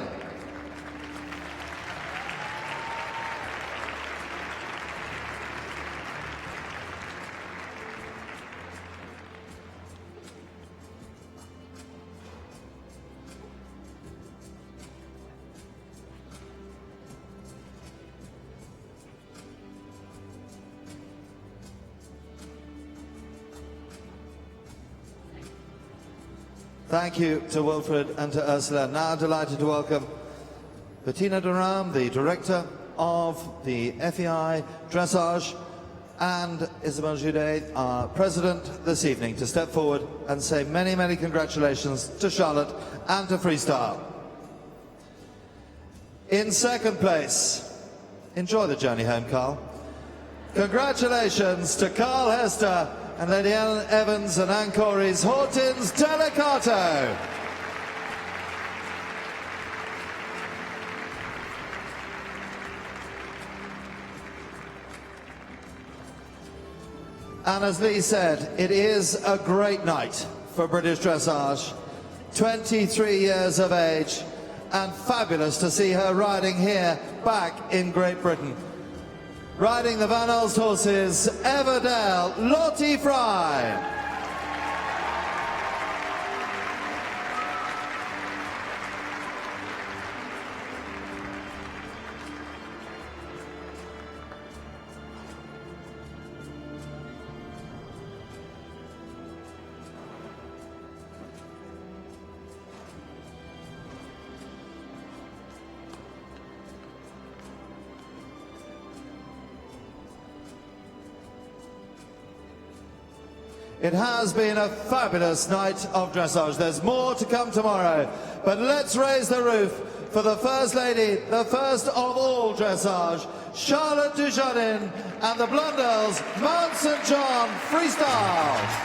Thank you to Wilfried and to Ursula. Now delighted to welcome Bettina Durham, the director of the FEI Dressage, and Isabelle Judet, our president, this evening, to step forward and say many congratulations to Charlotte and to Freestyle. In second place, enjoy the journey home, Carl. Congratulations to Carl Hester and Lady Ellen Evans and Ann Corey's Hortins Delicato. And as Lee said, it is a great night for British dressage. 23 years of age, and fabulous to see her riding here back in Great Britain. Riding the Van Elst horses, Everdale, Lottie Fry. It has been a fabulous night of dressage. There's more to come tomorrow, but let's raise the roof for the First Lady, the first of all dressage, Charlotte Dujardin and the Blundell's Mount St John Freestyle.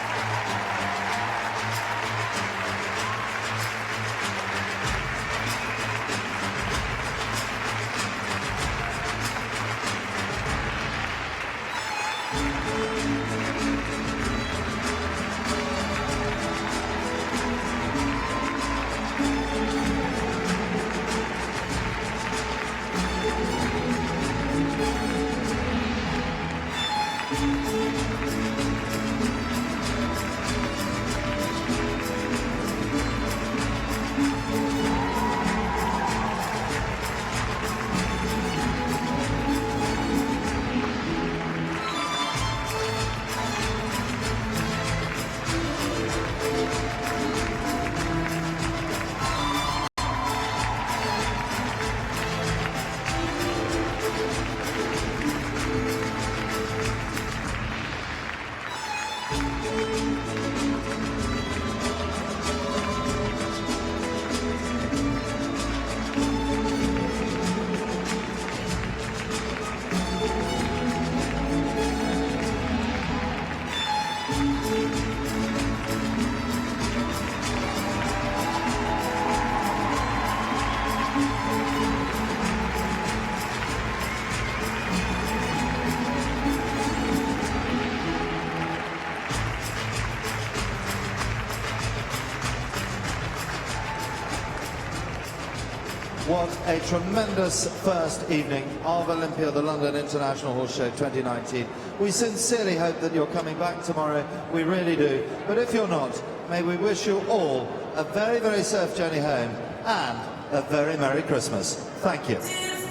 what a tremendous first evening of Olympia, the London International Horse Show 2019. We sincerely hope that you're coming back tomorrow. We really do. But if you're not, may we wish you all a very, very safe journey home and a very Merry Christmas. Thank you.